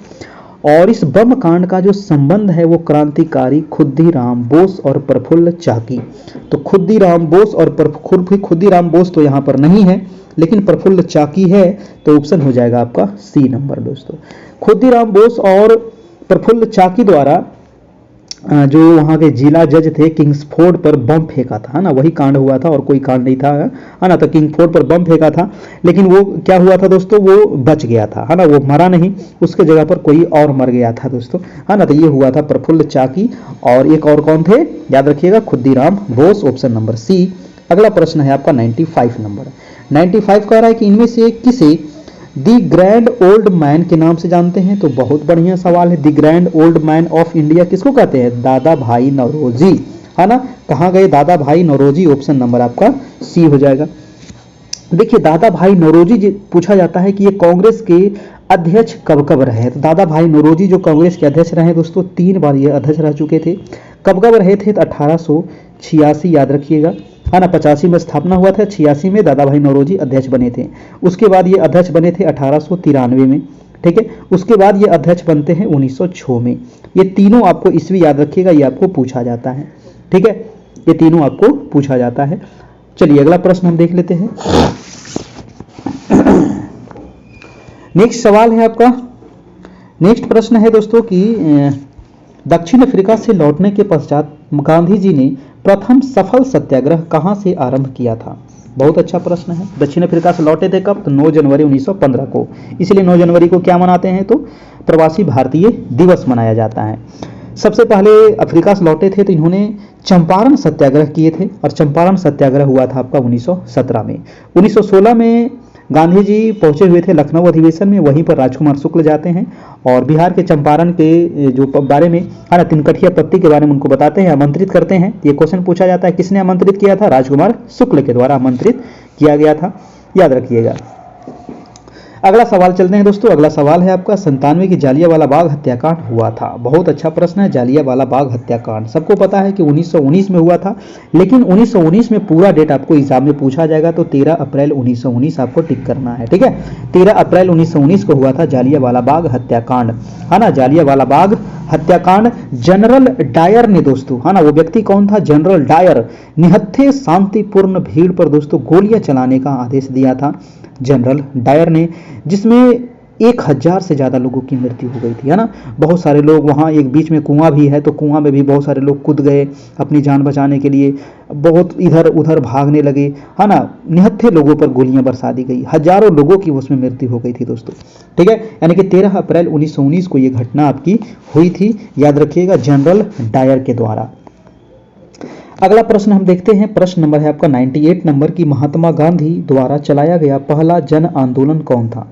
और इस बम कांड का जो संबंध है वो क्रांतिकारी खुद्दीराम बोस और प्रफुल्ल चाकी। तो खुद्दीराम बोस और खुद्दीराम बोस तो यहाँ पर नहीं है, लेकिन प्रफुल्ल चाकी है, तो ऑप्शन हो जाएगा आपका सी नंबर दोस्तों। खुद्दीराम बोस और प्रफुल्ल चाकी द्वारा जो वहाँ के जिला जज थे किंग्सफोर्ड पर बम फेंका था, है ना, वही कांड हुआ था और कोई कांड नहीं था, है ना। तो किंग्सफोर्ड पर बम फेंका था, लेकिन वो क्या हुआ था दोस्तों, वो बच गया था, है ना, वो मरा नहीं, उसके जगह पर कोई और मर गया था दोस्तों, है ना। तो ये हुआ था प्रफुल्ल चाकी, और एक और कौन थे, याद रखिएगा, Khudiram Bose, option number C. अगला प्रश्न है आपका 95 नंबर, 95 कह रहा है कि इनमें से किसे दी ग्रैंड ओल्ड मैन के नाम से जानते हैं। तो बहुत बढ़िया सवाल है, the grand old man of India किसको कहते हैं, दादा भाई नौरोजी, है ना। कहाँ गए दादा भाई नौरोजी, ऑप्शन नंबर आपका सी हो जाएगा। देखिए दादा भाई नौरोजी पूछा जाता है कि ये कांग्रेस के अध्यक्ष कब कब रहे, तो दादा भाई नौरोजी जो कांग्रेस के अध्यक्ष रहे दोस्तों, 3 बार ये अध्यक्ष रह चुके थे। कब कब रहे थे, तो 1886 याद रखिएगा, है ना, 85 में स्थापना हुआ था, 86 में दादा भाई नौरोजी अध्यक्ष बने थे। उसके बाद ये अध्यक्ष बने थे 1893 में, ठीक है। उसके बाद ये अध्यक्ष बनते हैं 1906 में। ये तीनों आपको ईस्वी याद रखिएगा, ये आपको पूछा जाता है, ठीक है, ये तीनों आपको पूछा जाता है। चलिए अगला प्रश्न हम देख लेते हैं। नेक्स्ट सवाल है आपका नेक्स्ट प्रश्न है दोस्तों कि दक्षिण अफ्रीका से लौटने के पश्चात गांधी जी ने प्रथम सफल सत्याग्रह कहां से आरंभ किया था? बहुत अच्छा प्रश्न है। दक्षिण अफ्रीका से लौटे थे कब? तो 9 जनवरी 1915 को। इसलिए 9 जनवरी को क्या मनाते हैं? तो प्रवासी भारतीय दिवस मनाया जाता है। सबसे पहले अफ्रीका से लौटे थे तो इन्होंने चंपारण सत्याग्रह किए थे और चंपारण सत्याग्रह हुआ था आपका 1917 में। 1916 में गांधी जी पहुंचे हुए थे लखनऊ अधिवेशन में, वहीं पर राजकुमार शुक्ल जाते हैं और बिहार के चंपारण के जो बारे में है ना, तिनकठिया पत्ती के बारे में उनको बताते हैं, आमंत्रित करते हैं। ये क्वेश्चन पूछा जाता है किसने आमंत्रित किया था? राजकुमार शुक्ल के द्वारा आमंत्रित किया गया था, याद रखिएगा। अगला सवाल चलते हैं दोस्तों। अगला सवाल है आपका 97 की जालियांवाला बाग हत्याकांड हुआ था। बहुत अच्छा प्रश्न है। जालियांवाला बाग हत्याकांड सबको पता है कि 1919 में हुआ था, लेकिन 1919 में पूरा डेट आपको एग्जाम में पूछा जाएगा तो 13 अप्रैल 1919 आपको टिक करना है, ठीक है। 13 अप्रैल 1919 को हुआ था जालियांवाला बाग हत्याकांड, है ना। जालियांवाला बाग हत्याकांड जनरल डायर ने दोस्तों, है ना, वो व्यक्ति कौन था? General Dyer. निहत्थे शांतिपूर्ण भीड़ पर दोस्तों गोलियां चलाने का आदेश दिया था जनरल डायर ने, जिसमें 1000 से ज्यादा लोगों की मृत्यु हो गई थी, है ना। बहुत सारे लोग वहाँ, एक बीच में कुआं भी है तो कुआं में भी बहुत सारे लोग कूद गए अपनी जान बचाने के लिए, बहुत इधर उधर भागने लगे, है ना। निहत्थे लोगों पर गोलियां बरसा दी गई, हजारों लोगों की उसमें मृत्यु हो गई थी दोस्तों, ठीक है। यानी कि 13 अप्रैल 1919 को यह घटना आपकी हुई थी, याद रखिएगा, जनरल डायर के द्वारा। अगला प्रश्न हम देखते हैं। प्रश्न नंबर है आपका 98 नंबर की महात्मा गांधी द्वारा चलाया गया पहला जन आंदोलन कौन था?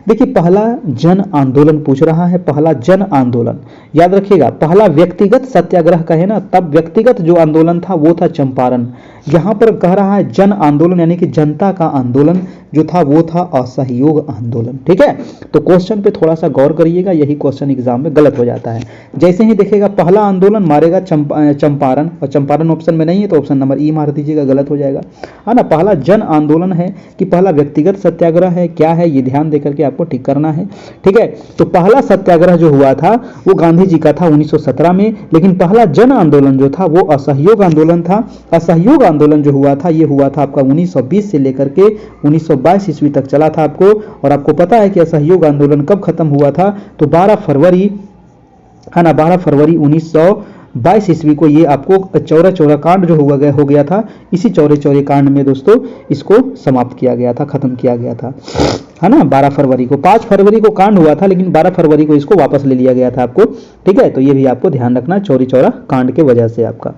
देखिए, पहला जन आंदोलन पूछ रहा है, पहला जन आंदोलन, याद रखिएगा। पहला व्यक्तिगत सत्याग्रह कहे ना, तब व्यक्तिगत जो आंदोलन था वो था चंपारण। यहां पर कह रहा है जन आंदोलन, यानी कि जनता का आंदोलन जो था वो था असहयोग आंदोलन, ठीक है। तो क्वेश्चन पे थोड़ा सा गौर करिएगा, यही क्वेश्चन एग्जाम में गलत हो जाता है। जैसे ही देखेगा पहला आंदोलन मारेगा चंपारण, और चंपारण ऑप्शन में नहीं है तो ऑप्शन नंबर ई मार दीजिएगा, गलत हो जाएगा, है ना। पहला जन आंदोलन है कि पहला व्यक्तिगत सत्याग्रह है, क्या है ये ध्यान देकर के आपको ठीक करना है, ठीक है। तो पहला सत्याग्रह जो हुआ था वो गांधी जी का था 1917 में, लेकिन पहला जन आंदोलन जो था वो असहयोग आंदोलन था। असहयोग आंदोलन जो हुआ था ये हुआ था आपका 1920 से लेकर के 1922 ईस्वी तक चला था आपको। और आपको पता है कि असहयोग आंदोलन कब खत्म हुआ था? तो 12 फरवरी, है ना, 12 फरवरी 1922 ईस्वी को ये आपको चौरा चौरा कांड जो हो गया था, इसी चौरे चौरे कांड में दोस्तों इसको समाप्त किया गया था, खत्म किया गया था, है ना। 12 फरवरी को, 5 फरवरी को कांड हुआ था लेकिन 12 फरवरी को इसको वापस ले लिया गया था आपको, ठीक है। तो ये भी आपको ध्यान रखना, चौरी चौरा कांड के वजह से आपका।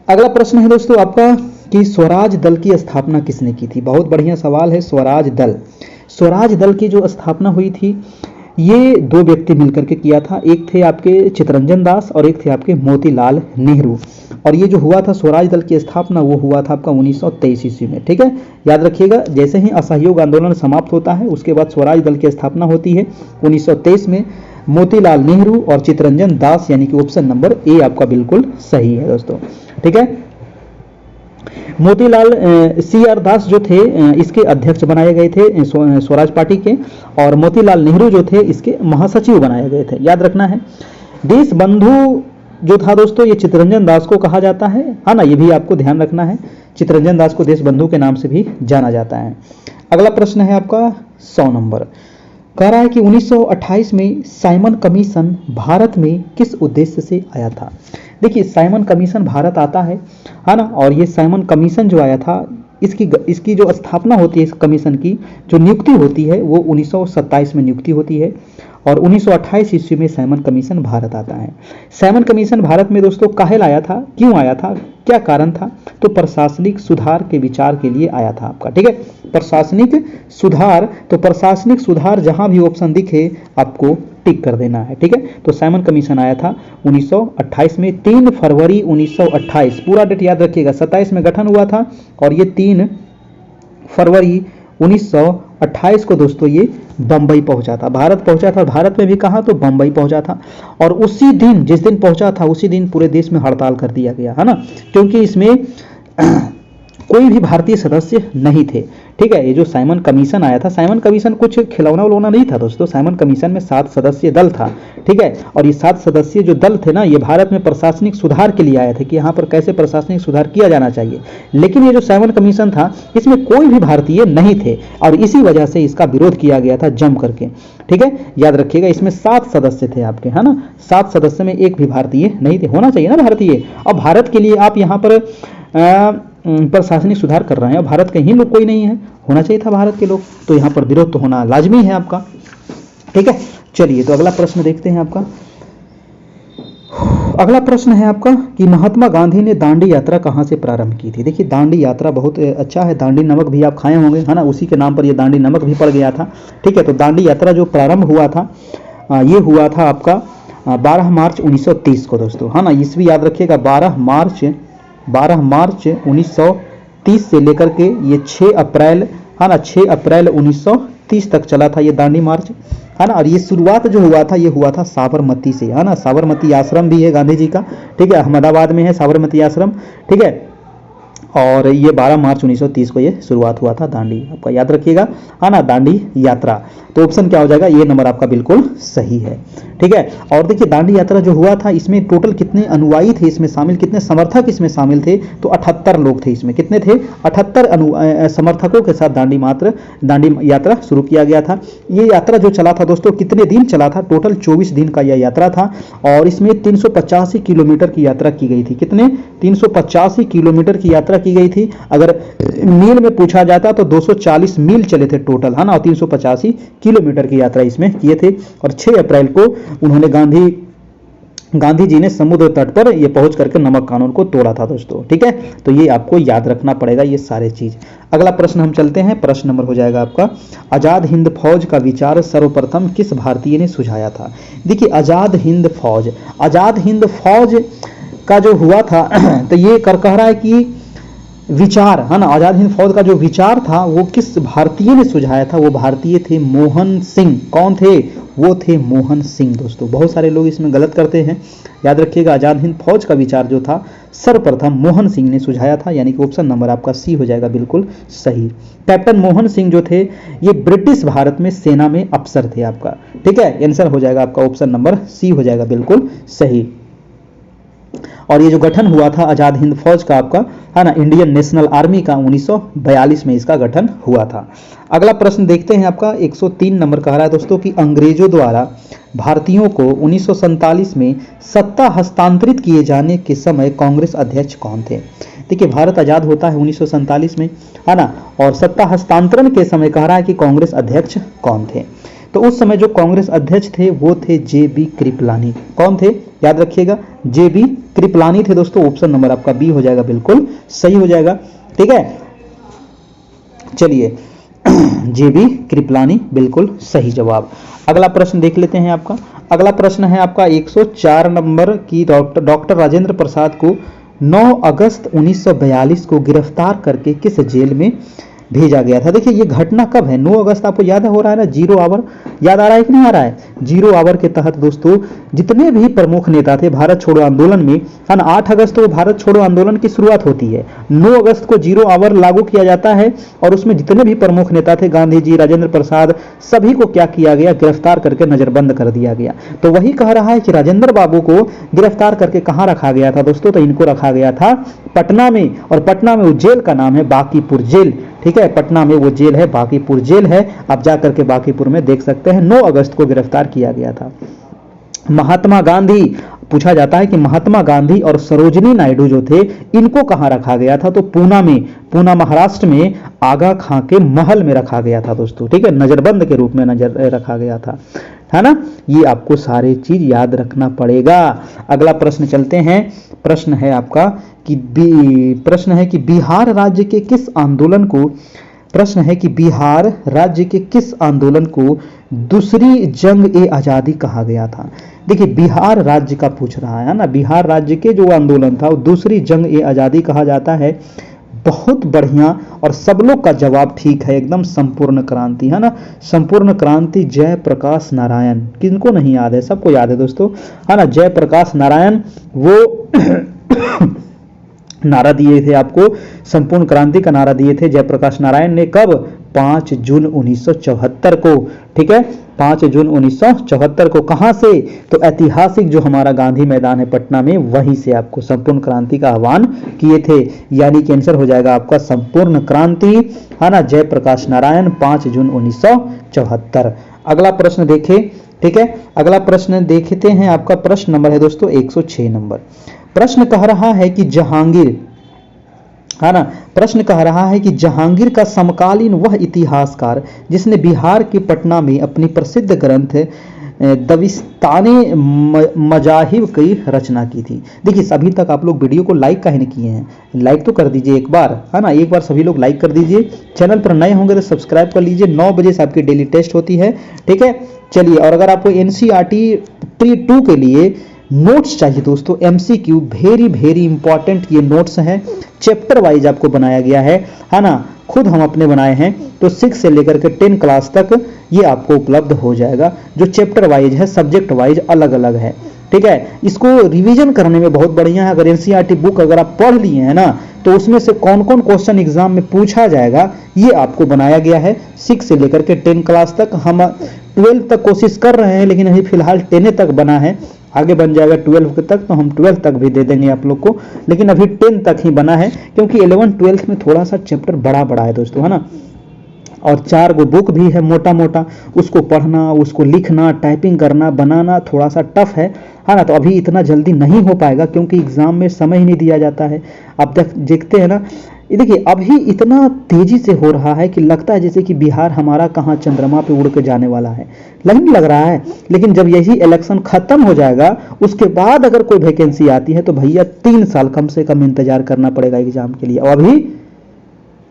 अगला प्रश्न है दोस्तों आपका कि स्वराज दल की स्थापना किसने की थी? बहुत बढ़िया सवाल है। स्वराज दल, स्वराज दल की जो स्थापना हुई थी ये दो व्यक्ति मिलकर के किया था, एक थे आपके चित्तरंजन दास और एक थे आपके मोतीलाल नेहरू। और ये जो हुआ था स्वराज दल की स्थापना वो हुआ था आपका 1923 ईस्वी में, ठीक है। याद रखिएगा, जैसे ही असहयोग आंदोलन समाप्त होता है उसके बाद स्वराज दल की स्थापना होती है 1923 में। मोतीलाल नेहरू और चित्तरंजन दास, यानी कि ऑप्शन नंबर ए आपका बिल्कुल सही है दोस्तों, ठीक है। मोतीलाल CR दास जो थे इसके अध्यक्ष बनाए गए थे स्वराज पार्टी के, और मोतीलाल नेहरू जो थे इसके महासचिव बनाए गए थे, याद रखना है। देश बंधु जो था दोस्तों ये चित्तरंजन दास को कहा जाता है ना, ये भी आपको ध्यान रखना है। चित्तरंजन दास को देश बंधु के नाम से भी जाना जाता है। अगला प्रश्न है आपका 100 नंबर, कह रहा है कि 1928 में साइमन कमीशन भारत में किस उद्देश्य से आया था? देखिए, साइमन कमीशन भारत आता है ना, और ये साइमन कमीशन जो आया था इसकी जो स्थापना होती है, इस कमीशन की जो नियुक्ति होती है वो 1927 में नियुक्ति होती है, और 1928 ईस्वी में साइमन कमीशन भारत आता है। साइमन कमीशन भारत में दोस्तों काहे लाया था, क्यों आया था, क्या कारण था? तो प्रशासनिक सुधार के विचार के लिए आया था आपका, ठीक है। प्रशासनिक सुधार, तो प्रशासनिक सुधार जहां भी ऑप्शन दिखे आपको टिक कर देना है, ठीक है। तो साइमन कमीशन आया था 1928 में, 3 फरवरी 1928, पूरा डेट याद रखिएगा। 27 में गठन हुआ था और ये 3 फरवरी 1928 को दोस्तों ये बंबई पहुंचा था, भारत पहुंचा था। भारत में भी कहा तो बंबई पहुंचा था, और उसी दिन, जिस दिन पहुंचा था उसी दिन पूरे देश में हड़ताल कर दिया गया, है ना, क्योंकि इसमें कोई भी भारतीय सदस्य नहीं थे। ठीक है, ये जो साइमन कमीशन आया था, साइमन कमीशन कुछ खिलौना उलौना नहीं था दोस्तों। साइमन कमीशन में 7 सदस्यीय दल था। ठीक है, और ये 7 सदस्यीय जो दल थे ना, ये भारत में प्रशासनिक सुधार के लिए आए थे कि यहाँ पर कैसे प्रशासनिक सुधार किया जाना चाहिए। लेकिन ये जो साइमन कमीशन था, इसमें कोई भी भारतीय नहीं थे और इसी वजह से इसका विरोध किया गया था जम करके। ठीक है, याद रखिएगा, इसमें 7 सदस्य थे आपके, है ना। 7 सदस्य में एक भी भारतीय नहीं थे। होना चाहिए ना भारतीय। अब भारत के लिए आप यहाँ पर प्रशासनिक सुधार कर रहे हैं और भारत के ही लोग कोई नहीं है, होना चाहिए था भारत के लोग, तो यहाँ पर विरोध तो होना लाजमी है आपका। ठीक है, चलिए तो अगला प्रश्न देखते हैं आपका। अगला प्रश्न है आपका कि महात्मा गांधी ने दांडी यात्रा कहाँ से प्रारंभ की थी। देखिए, दांडी यात्रा बहुत अच्छा है। दांडी नमक भी आप खाए होंगे, है ना, उसी के नाम पर ये दांडी नमक भी पड़ गया था। ठीक है, तो दांडी यात्रा जो प्रारंभ हुआ था, ये हुआ था आपका 12 मार्च 1930 को दोस्तों, है ना। ईस्वी याद रखिएगा, 12 मार्च 1930 से लेकर के ये 6 अप्रैल, है ना, 6 अप्रैल 1930 तक चला था ये दांडी मार्च, है ना। और ये शुरुआत जो हुआ था, ये हुआ था साबरमती से, है ना। साबरमती आश्रम भी है गांधी जी का। ठीक है, अहमदाबाद में है साबरमती आश्रम। ठीक है, और ये 12 मार्च 1930 को ये शुरुआत हुआ था दांडी, आपका याद रखिएगा, है ना, दांडी यात्रा। तो ऑप्शन क्या हो जाएगा, ये नंबर आपका बिल्कुल सही है। ठीक है, और देखिए दांडी यात्रा जो हुआ था, इसमें टोटल कितने अनुयायी थे इसमें शामिल, कितने समर्थक इसमें शामिल थे, तो 78 लोग थे इसमें। कितने थे, 78 समर्थकों के साथ दांडी यात्रा शुरू किया गया था। ये यात्रा जो चला था दोस्तों, कितने दिन चला था, टोटल 24 दिन का यह यात्रा था और इसमें 385 किलोमीटर की यात्रा की गई थी। कितने, 385 किलोमीटर की यात्रा की गई थी। अगर मील में पूछा जाता तो 240 मील चले थे टोटल, है ना, और 385 किलोमीटर की यात्रा इसमें किए थे। और 6 अप्रैल को उन्होंने गांधी जी ने समुद्र तट पर ये पहुंच करके नमक कानून को तोड़ा था दोस्तों। ठीक है, तो ये आपको याद रखना पड़ेगा ये सारे चीज। अगला प्रश्न हम चलते हैं, प्रश्न नंबर हो जाएगा आपका, आजाद हिंद फौज का विचार सर्वप्रथम किस भारतीय ने सुझाया था। देखिए, आजाद हिंद फौज का जो हुआ था तो ये कह रहा है कि विचार, है ना, आजाद हिंद फौज का जो विचार था वो किस भारतीय ने सुझाया था। वो भारतीय थे मोहन सिंह। कौन थे, वो थे मोहन सिंह दोस्तों। बहुत सारे लोग इसमें गलत करते हैं, याद रखिएगा, आजाद हिंद फौज का विचार जो था सर्वप्रथम मोहन सिंह ने सुझाया था, यानी कि ऑप्शन नंबर आपका सी हो जाएगा बिल्कुल सही। कैप्टन मोहन सिंह जो थे, ये ब्रिटिश भारत में सेना में अफसर थे आपका। ठीक है, आंसर हो जाएगा आपका ऑप्शन नंबर सी हो जाएगा बिल्कुल सही। और ये जो गठन हुआ था आजाद हिंद फौज का आपका, है ना, इंडियन नेशनल आर्मी का 1942 में इसका गठन हुआ था। अगला प्रश्न देखते हैं आपका, 103 नंबर कह रहा है दोस्तों कि अंग्रेजों द्वारा भारतीयों को 1947 में सत्ता हस्तांतरित किए जाने के समय कांग्रेस अध्यक्ष कौन थे। देखिए, भारत आजाद होता है 1947 में, है ना, और सत्ता हस्तांतरण के समय कह रहा है कि कांग्रेस अध्यक्ष कौन थे। तो उस समय जो कांग्रेस अध्यक्ष थे वो थे जे.बी. कृपलानी। कौन थे, याद रखिएगा, जे.बी. कृपलानी थे दोस्तों। ऑप्शन नंबर आपका बी हो जाएगा बिल्कुल सही हो जाएगा। ठीक है, चलिए जे.बी. कृपलानी बिल्कुल सही जवाब। अगला प्रश्न देख लेते हैं आपका। अगला प्रश्न है आपका 104 नंबर की, डॉक्टर राजेंद्र प्रसाद को 9 अगस्त 1942 को गिरफ्तार करके किस जेल में भेजा गया था। देखिए, ये घटना कब है, 9 अगस्त आपको याद हो रहा है ना, 0 आवर याद आ रहा है कि नहीं आ रहा है। 0 आवर के तहत दोस्तों जितने भी प्रमुख नेता थे भारत छोड़ो आंदोलन में, है ना, 8 अगस्त को भारत छोड़ो आंदोलन की शुरुआत होती है, 9 अगस्त को 0 आवर लागू किया जाता है और उसमें जितने भी प्रमुख नेता थे, गांधी जी, राजेंद्र प्रसाद, सभी को क्या किया गया, गिरफ्तार करके नजरबंद कर दिया गया। तो वही कह रहा है कि राजेंद्र बाबू को गिरफ्तार करके कहाँ रखा गया था दोस्तों, तो इनको रखा गया था पटना में, और पटना में वो जेल का नाम है बांकीपुर जेल। ठीक है, पटना में वो जेल है बांकीपुर जेल है, आप जाकर के बांकीपुर में देख सकते हैं। 9 अगस्त को गिरफ्तार किया गया था। महात्मा गांधी, पूछा जाता है कि महात्मा गांधी और सरोजिनी नायडू जो थे, इनको कहां रखा गया था, तो पूना में, पूना महाराष्ट्र में आगा खां के महल में रखा गया था दोस्तों। ठीक है, नजरबंद के रूप में नजर रखा गया था, है ना। ये आपको सारे चीज याद रखना पड़ेगा। अगला प्रश्न चलते हैं, प्रश्न है आपका कि बिहार राज्य के किस आंदोलन को, प्रश्न है कि बिहार राज्य के किस आंदोलन को दूसरी जंग ए आजादी कहा गया था। देखिए, बिहार राज्य का पूछ रहा है ना, बिहार राज्य के जो आंदोलन था वो दूसरी जंग ए आजादी कहा जाता है। बहुत बढ़िया, और सब लोग का जवाब ठीक है एकदम, संपूर्ण क्रांति, है ना, संपूर्ण क्रांति, जयप्रकाश नारायण। किनको नहीं याद है, सबको याद है दोस्तों, है ना, जयप्रकाश नारायण वो नारा दिए थे आपको, संपूर्ण क्रांति का नारा दिए थे जयप्रकाश नारायण ने। कब? 5 जून 1974 को। ठीक है, 5 जून 1974 को। कहां से? तो ऐतिहासिक जो हमारा गांधी मैदान है पटना में, वहीं से आपको संपूर्ण क्रांति का आह्वान किए थे। यानी कि आंसर हो जाएगा आपका संपूर्ण क्रांति, है ना, जयप्रकाश नारायण, 5 जून 1974। अगला प्रश्न देखें। ठीक है, अगला प्रश्न देखते हैं। आपका प्रश्न नंबर है दोस्तों 106 नंबर। प्रश्न कह रहा है कि जहांगीर, है ना, प्रश्न कह रहा है कि जहांगीर का समकालीन वह इतिहासकार जिसने बिहार के पटना में अपनी प्रसिद्ध ग्रंथ दबिस्ताने मजाहिब की रचना की थी। देखिए, अभी तक आप लोग वीडियो को लाइक काहे नहीं किए हैं? लाइक तो कर दीजिए एक बार, है ना, एक बार सभी लोग लाइक कर दीजिए। चैनल पर नए होंगे तो सब्सक्राइब कर लीजिए। 9 बजे से आपकी डेली टेस्ट होती है। ठीक है, चलिए, और अगर आपको एनसीईआरटी प्री 2 के लिए नोट्स चाहिए दोस्तों, एमसीक्यू वेरी इंपॉर्टेंट ये नोट्स हैं, चैप्टर वाइज आपको बनाया गया है ना, खुद हम अपने बनाए हैं। तो 6 से लेकर के 10 क्लास तक ये आपको उपलब्ध हो जाएगा, जो चैप्टर वाइज है, सब्जेक्ट वाइज अलग अलग है। ठीक है, इसको रिवीजन करने में बहुत बढ़िया है। अगर एनसीईआरटी बुक अगर आप पढ़ लिए हैं ना, तो उसमें से कौन कौन क्वेश्चन एग्जाम में पूछा जाएगा ये आपको बनाया गया है। 6 से लेकर के 10 क्लास तक, हम 12 तक कोशिश कर रहे हैं, लेकिन अभी फिलहाल 10 तक बना है, आगे बन जाएगा 12 तक, तो हम 12 तक भी दे देंगे आप लोग को, लेकिन अभी 10 तक ही बना है, क्योंकि 11 12 में थोड़ा सा चैप्टर बड़ा है दोस्तों, है ना, और 4 गो बुक भी है मोटा, उसको पढ़ना, उसको लिखना, टाइपिंग करना, बनाना थोड़ा सा टफ है ना। तो अभी इतना जल्दी नहीं हो पाएगा, क्योंकि एग्जाम में समय ही नहीं दिया जाता है। अब तक देखते हैं ना, ये देखिए अभी इतना तेजी से हो रहा है कि लगता है जैसे कि बिहार हमारा कहाँ चंद्रमा पे उड़ के जाने वाला है, नहीं लग रहा है। लेकिन जब यही इलेक्शन खत्म हो जाएगा, उसके बाद अगर कोई वैकेंसी आती है, तो भैया 3 साल कम से कम इंतजार करना पड़ेगा एग्जाम के लिए। और अभी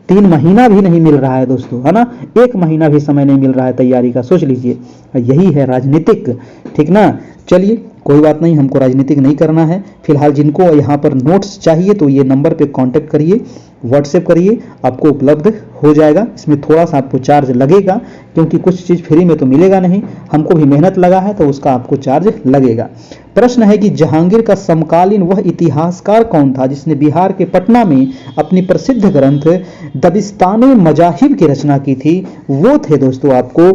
3 महीना भी नहीं मिल रहा है दोस्तों, है ना, 1 महीना भी समय नहीं मिल रहा है तैयारी का। सोच लीजिए, यही है राजनीतिक। ठीक ना, चलिए कोई बात नहीं, हमको राजनीतिक नहीं करना है। फिलहाल जिनको यहाँ पर नोट्स चाहिए तो ये नंबर पे कांटेक्ट करिए, व्हाट्सएप करिए, आपको उपलब्ध हो जाएगा। इसमें थोड़ा सा आपको चार्ज लगेगा, क्योंकि कुछ चीज़ फ्री में तो मिलेगा नहीं, हमको भी मेहनत लगा है, तो उसका आपको चार्ज लगेगा। प्रश्न है कि जहांगीर का समकालीन वह इतिहासकार कौन था जिसने बिहार के पटना में अपनी प्रसिद्ध ग्रंथ दबिस्ताने मजाहिब की रचना की थी? वो थे दोस्तों आपको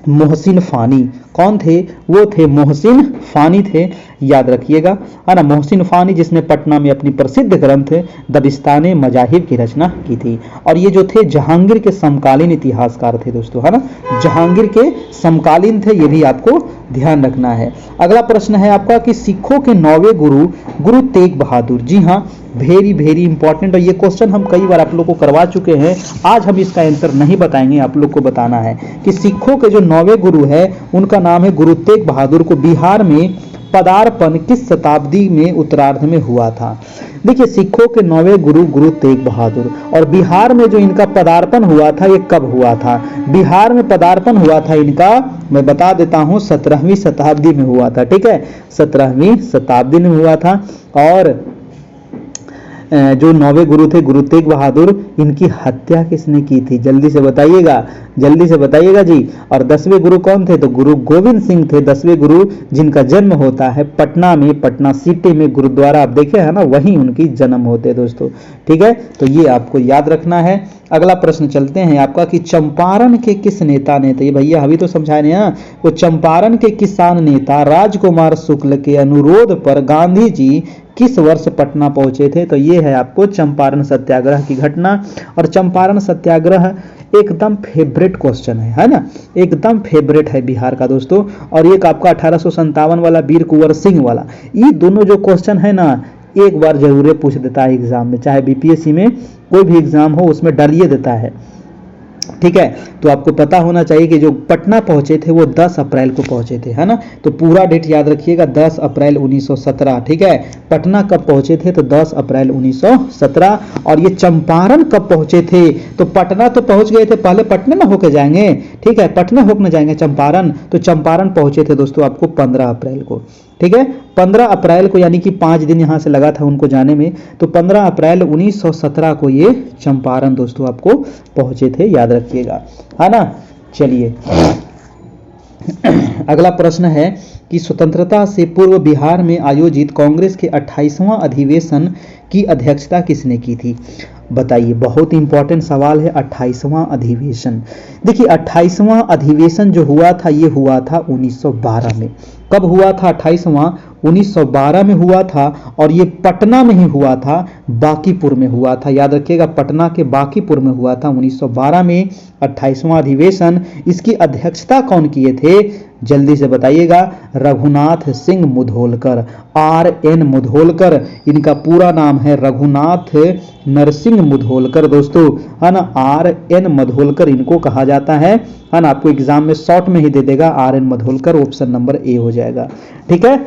मोहसिन फानी। कौन थे? वो थे मोहसिन फानी थे, याद रखिएगा, है ना, मोहसिन फानी, जिसने पटना में अपनी प्रसिद्ध ग्रंथ दबिस्ताने मजाहिब की रचना की थी। और ये जो थे जहांगीर के समकालीन इतिहासकार थे दोस्तों, है ना, जहांगीर के समकालीन थे, ये भी आपको ध्यान रखना है। अगला प्रश्न है आपका कि सिखों के 9वें गुरु गुरु तेग बहादुर। जी हाँ, वेरी इंपॉर्टेंट, और ये क्वेश्चन हम कई बार आप लोग को करवा चुके हैं। आज हम इसका आंसर नहीं बताएंगे, आप लोग को बताना है कि सिखों के जो 9वें गुरु है उनका नाम है गुरु तेग बहादुर। को बिहार में पदार्पण किस शताब्दी में उत्तरार्ध में हुआ था? देखिए, सिखों के 9वें गुरु गुरु तेग बहादुर, और बिहार में जो इनका पदार्पण हुआ था, ये कब हुआ था? बिहार में पदार्पण हुआ था इनका, मैं बता देता हूं, 17वीं शताब्दी में हुआ था। ठीक है, 17वीं शताब्दी में हुआ था। और जो 9वें गुरु थे गुरु तेग बहादुर, इनकी हत्या किसने की थी? जल्दी से बताइएगा जी। और 10वें गुरु कौन थे? तो गुरु गोविंद सिंह थे 10वें गुरु, जिनका जन्म होता है पटना में, पटना सिटी में गुरुद्वारा आप देखे है ना, वहीं उनकी जन्म होते हैं दोस्तों। ठीक है, तो ये आपको याद रखना है। अगला प्रश्न चलते हैं आपका कि चंपारण के किस नेता ने, तो ये भैया अभी तो समझाए ना, वो चंपारण के किसान नेता राजकुमार शुक्ल के अनुरोध पर गांधी जी किस वर्ष पटना पहुंचे थे? तो ये है आपको चंपारण सत्याग्रह की घटना। और चंपारण सत्याग्रह एकदम फेवरेट क्वेश्चन है ना, एकदम फेवरेट है बिहार का दोस्तों। और एक आपका 1857 वाला वीर कुंवर सिंह वाला, ये दोनों जो क्वेश्चन है ना, एक बार जरूर पूछ देता है एग्जाम में, चाहे बीपीएससी में कोई भी एग्जाम हो, उसमें डालिए देता है। ठीक है, तो आपको पता होना चाहिए कि जो पटना पहुंचे थे वो 10 अप्रैल को पहुंचे थे, है ना, तो पूरा डेट याद रखिएगा, 10 अप्रैल 1917। ठीक है, पटना कब पहुंचे थे? तो 10 अप्रैल 1917। और ये चंपारण कब पहुंचे थे? तो पटना तो पहुंच गए थे, पहले पटना ना होके जाएंगे, ठीक है, पटना होकर न जाएंगे चंपारण, तो चंपारण पहुंचे थे दोस्तों आपको 15 अप्रैल को। ठीक है, 15 अप्रैल को, यानी कि 5 दिन यहां से लगा था उनको जाने में, तो 15 अप्रैल 1917 को ये चंपारण दोस्तों आपको पहुंचे थे, याद रखिएगा, है ना। चलिए अगला प्रश्न है कि स्वतंत्रता से पूर्व बिहार में आयोजित कांग्रेस के 28वां अधिवेशन की अध्यक्षता किसने की थी? बताइए, बहुत इंपॉर्टेंट सवाल है। 28वां अधिवेशन। देखिए 28वां अधिवेशन जो हुआ था ये हुआ था 1912 में। कब हुआ था 28वां? 1912 में हुआ था और ये पटना में ही हुआ था, बांकीपुर में हुआ था। याद रखिएगा, पटना के बांकीपुर में हुआ था 1912 में 28वां अधिवेशन। इसकी अध्यक्षता कौन किए थे? जल्दी से बताइएगा। रघुनाथ सिंह मुधोलकर, RN मुधोलकर। इनका पूरा नाम है रघुनाथ नरसिंह मुधोलकर दोस्तों, है ना। RN मुधोलकर इनको कहा जाता है ना। आपको एग्जाम में शॉर्ट में ही दे देगा RN Mudholkar, option number A हो जाएगा। ठीक है।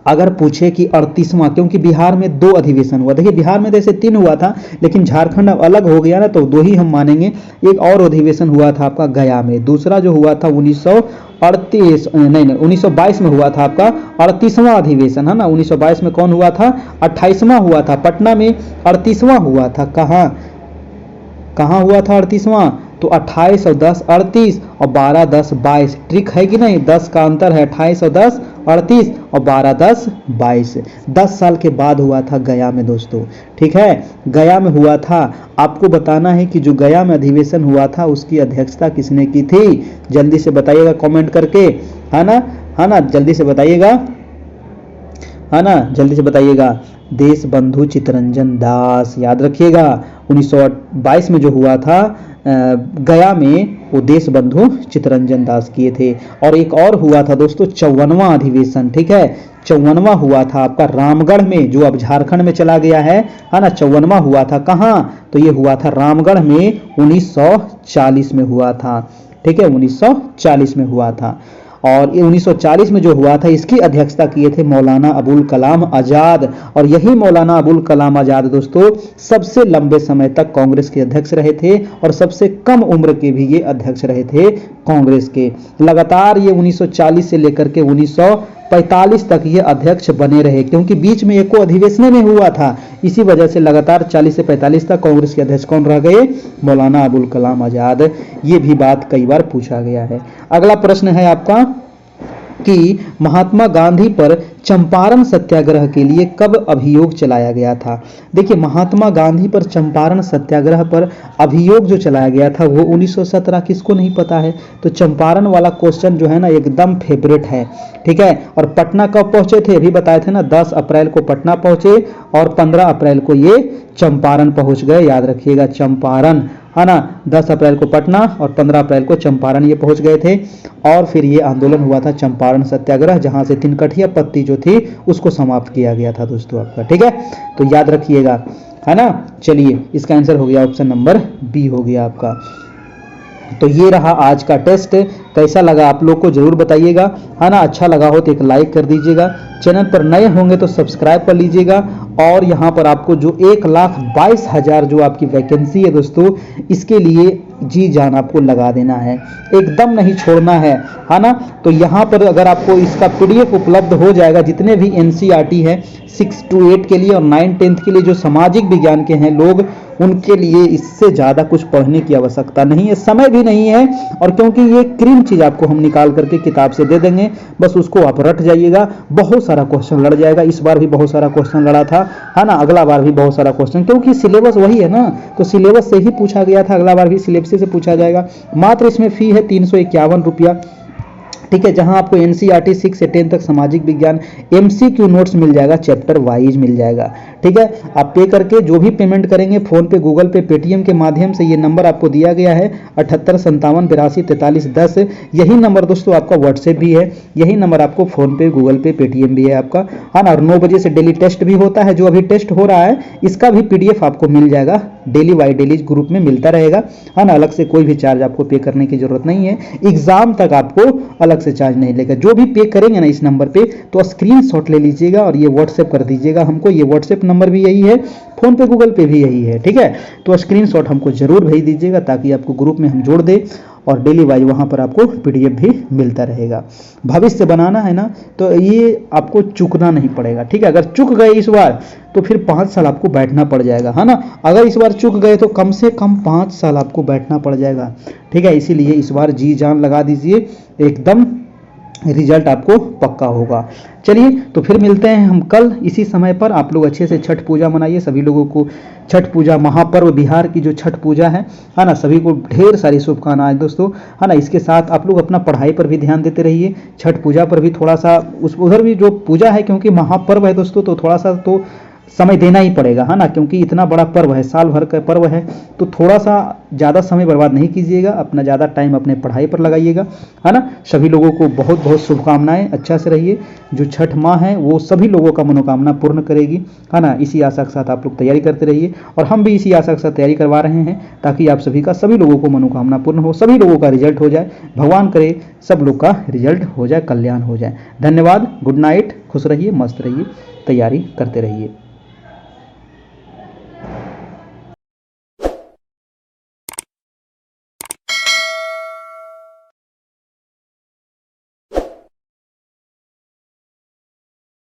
अगर पूछे कि 38वां, क्योंकि बिहार में 2 अधिवेशन हुआ। देखिए बिहार में जैसे 3 हुआ था, लेकिन झारखंड अब अलग हो गया ना, तो 2 ही हम मानेंगे। एक और अधिवेशन हुआ था आपका गया में, दूसरा जो हुआ था 1922 में हुआ था आपका 38वां अधिवेशन, है ना। 1922 में कौन हुआ था? 28वां हुआ था पटना में, 38वां हुआ था कहाँ हुआ था 38वां? तो 28 और 10 38 और 12 10 22। ट्रिक है कि नहीं? 10 का अंतर है, 28 और 10 38 और 12 10 22। 10 साल के बाद हुआ था गया में दोस्तों। ठीक है, गया में हुआ था। आपको बताना है कि जो गया में अधिवेशन हुआ था उसकी अध्यक्षता किसने की थी? जल्दी से बताइएगा कमेंट करके, है ना, जल्दी से बताइएगा, है ना, जल्दी से बताइएगा। देश बंधु चित्तरंजन दास। याद रखिएगा 1922 में जो हुआ था गया में, वो देश बंधु चित्तरंजन दास किए थे। और एक और हुआ था दोस्तों 54वां अधिवेशन। ठीक है, 54वां हुआ था आपका रामगढ़ में, जो अब झारखंड में चला गया है ना। 54वां हुआ था कहाँ? तो ये हुआ था रामगढ़ में, 1940 में हुआ था। ठीक है, 1940 में हुआ था। और ये 1940 में जो हुआ था इसकी अध्यक्षता किए थे मौलाना अबुल कलाम आज़ाद। और यही मौलाना अबुल कलाम आज़ाद दोस्तों सबसे लंबे समय तक कांग्रेस के अध्यक्ष रहे थे और सबसे कम उम्र के भी ये अध्यक्ष रहे थे कांग्रेस के। लगातार ये 1940 से लेकर के 1945 तक ये अध्यक्ष बने रहे, क्योंकि बीच में एको अधिवेशन में हुआ था। इसी वजह से लगातार 40 से 45 तक कांग्रेस के अध्यक्ष कौन रह गए? मौलाना अबुल कलाम आज़ाद। ये भी बात कई बार पूछा गया है। अगला प्रश्न है आपका कि महात्मा गांधी पर चंपारण सत्याग्रह के लिए कब अभियोग चलाया गया था? देखिए महात्मा गांधी पर चंपारण सत्याग्रह पर अभियोग जो चलाया गया था वो 1917। किसको नहीं पता है? तो चंपारण वाला क्वेश्चन जो है ना एकदम फेवरेट है। ठीक है, और पटना कब पहुंचे थे? अभी बताए थे ना, 10 अप्रैल को पटना पहुंचे और 15 अप्रैल को ये चंपारण पहुंच गए। याद रखिएगा चंपारण, है ना। 10 अप्रैल को पटना और 15 अप्रैल को चंपारण ये पहुंच गए थे। और फिर ये आंदोलन हुआ था चंपारण सत्याग्रह, जहां से तिनकठिया पत्ती जो थी उसको समाप्त किया गया था दोस्तों आपका। ठीक है, तो याद रखिएगा, है ना। चलिए इसका आंसर हो गया ऑप्शन नंबर बी हो गया आपका। तो ये रहा आज का टेस्ट। कैसा लगा आप लोग को जरूर बताइएगा, है ना। अच्छा लगा हो तो एक लाइक कर दीजिएगा। चैनल पर नए होंगे तो सब्सक्राइब कर लीजिएगा। और यहाँ पर आपको जो 1,22,000 जो आपकी वैकेंसी है दोस्तों, इसके लिए जी जान आपको लगा देना है, एकदम नहीं छोड़ना है ना। तो यहाँ पर अगर आपको इसका PDF उपलब्ध हो जाएगा, जितने भी NCERT है 6 to 8 के लिए और 9 10th के लिए जो सामाजिक विज्ञान के हैं लोग, उनके लिए इससे ज़्यादा कुछ पढ़ने की आवश्यकता नहीं है, समय भी नहीं है। और क्योंकि ये क्रीम चीज़ आपको हम निकाल करके किताब से दे देंगे, बस उसको आप रट जाइएगा। बहुत सारा क्वेश्चन लड़ जाएगा। इस बार भी बहुत सारा क्वेश्चन लड़ा था, है ना। अगला बार भी बहुत सारा क्वेश्चन, क्योंकि सिलेबस वही है ना, तो सिलेबस से ही पूछा गया था। अगला बार भी सिलेबस से पूछा जाएगा। मात्र इसमें फी है 351 रुपया। ठीक है, जहां आपको NCERT 6 से 10 तक सामाजिक विज्ञान MCQ नोट्स मिल जाएगा, चैप्टर वाइज मिल जाएगा। ठीक है, आप पे करके जो भी पेमेंट करेंगे फोन पे, गूगल पे, पेटीएम के माध्यम से, ये नंबर आपको दिया गया है 7857824310। यही नंबर दोस्तों आपका व्हाट्सएप भी है, यही नंबर आपको फोन पे, गूगल पे, पेटीएम भी है आपका, है ना। और 9 बजे से डेली टेस्ट भी होता है, जो अभी टेस्ट हो रहा है इसका भी PDF आपको मिल जाएगा, डेली वाई डेली ग्रुप में मिलता रहेगा, है ना। अलग से कोई भी चार्ज आपको पे करने की जरूरत नहीं है। एग्जाम तक आपको अलग से चार्ज नहीं लेगा। जो भी पे करेंगे ना इस नंबर पे, तो स्क्रीनशॉट ले लीजिएगा और ये व्हाट्सएप कर दीजिएगा हमको। ये व्हाट्सएप नंबर भी यही है, फोन पे, गूगल पे भी यही है। ठीक है, तो स्क्रीनशॉट हमको जरूर भेज दीजिएगा ताकि आपको ग्रुप में हम जोड़ दें और डेली वाइज वहाँ पर आपको PDF भी मिलता रहेगा। भविष्य बनाना है ना, तो ये आपको चूकना नहीं पड़ेगा। ठीक है, अगर चूक गए इस बार तो फिर 5 साल आपको बैठना पड़ जाएगा, है ना। अगर इस बार चूक गए तो कम से कम 5 साल आपको बैठना पड़ जाएगा। ठीक है, इसीलिए इस बार जी जान लगा दीजिए, एकदम रिजल्ट आपको पक्का होगा। चलिए तो फिर मिलते हैं हम कल इसी समय पर। आप लोग अच्छे से छठ पूजा मनाइए। सभी लोगों को छठ पूजा महापर्व, बिहार की जो छठ पूजा है ना, सभी को ढेर सारी शुभकामनाएं दोस्तों, है ना। इसके साथ आप लोग अपना पढ़ाई पर भी ध्यान देते रहिए, छठ पूजा पर भी थोड़ा सा उधर भी जो पूजा है, क्योंकि महापर्व है दोस्तों, तो थोड़ा सा तो समय देना ही पड़ेगा, है ना, क्योंकि इतना बड़ा पर्व है, साल भर का पर्व है, तो थोड़ा सा ज़्यादा समय बर्बाद नहीं कीजिएगा, अपना ज़्यादा टाइम अपने पढ़ाई पर लगाइएगा, है ना। सभी लोगों को बहुत बहुत शुभकामनाएं, अच्छा से रहिए। जो छठ माँ है वो सभी लोगों का मनोकामना पूर्ण करेगी, है ना। इसी आशा के साथ आप लोग तैयारी करते रहिए, और हम भी इसी आशा के साथ तैयारी करवा रहे हैं, ताकि आप सभी का, सभी लोगों को मनोकामना पूर्ण हो, सभी लोगों का रिजल्ट हो जाए। भगवान करे सब लोग का रिजल्ट हो जाए, कल्याण हो जाए। धन्यवाद, गुड नाइट, खुश रहिए, मस्त रहिए, तैयारी करते रहिए।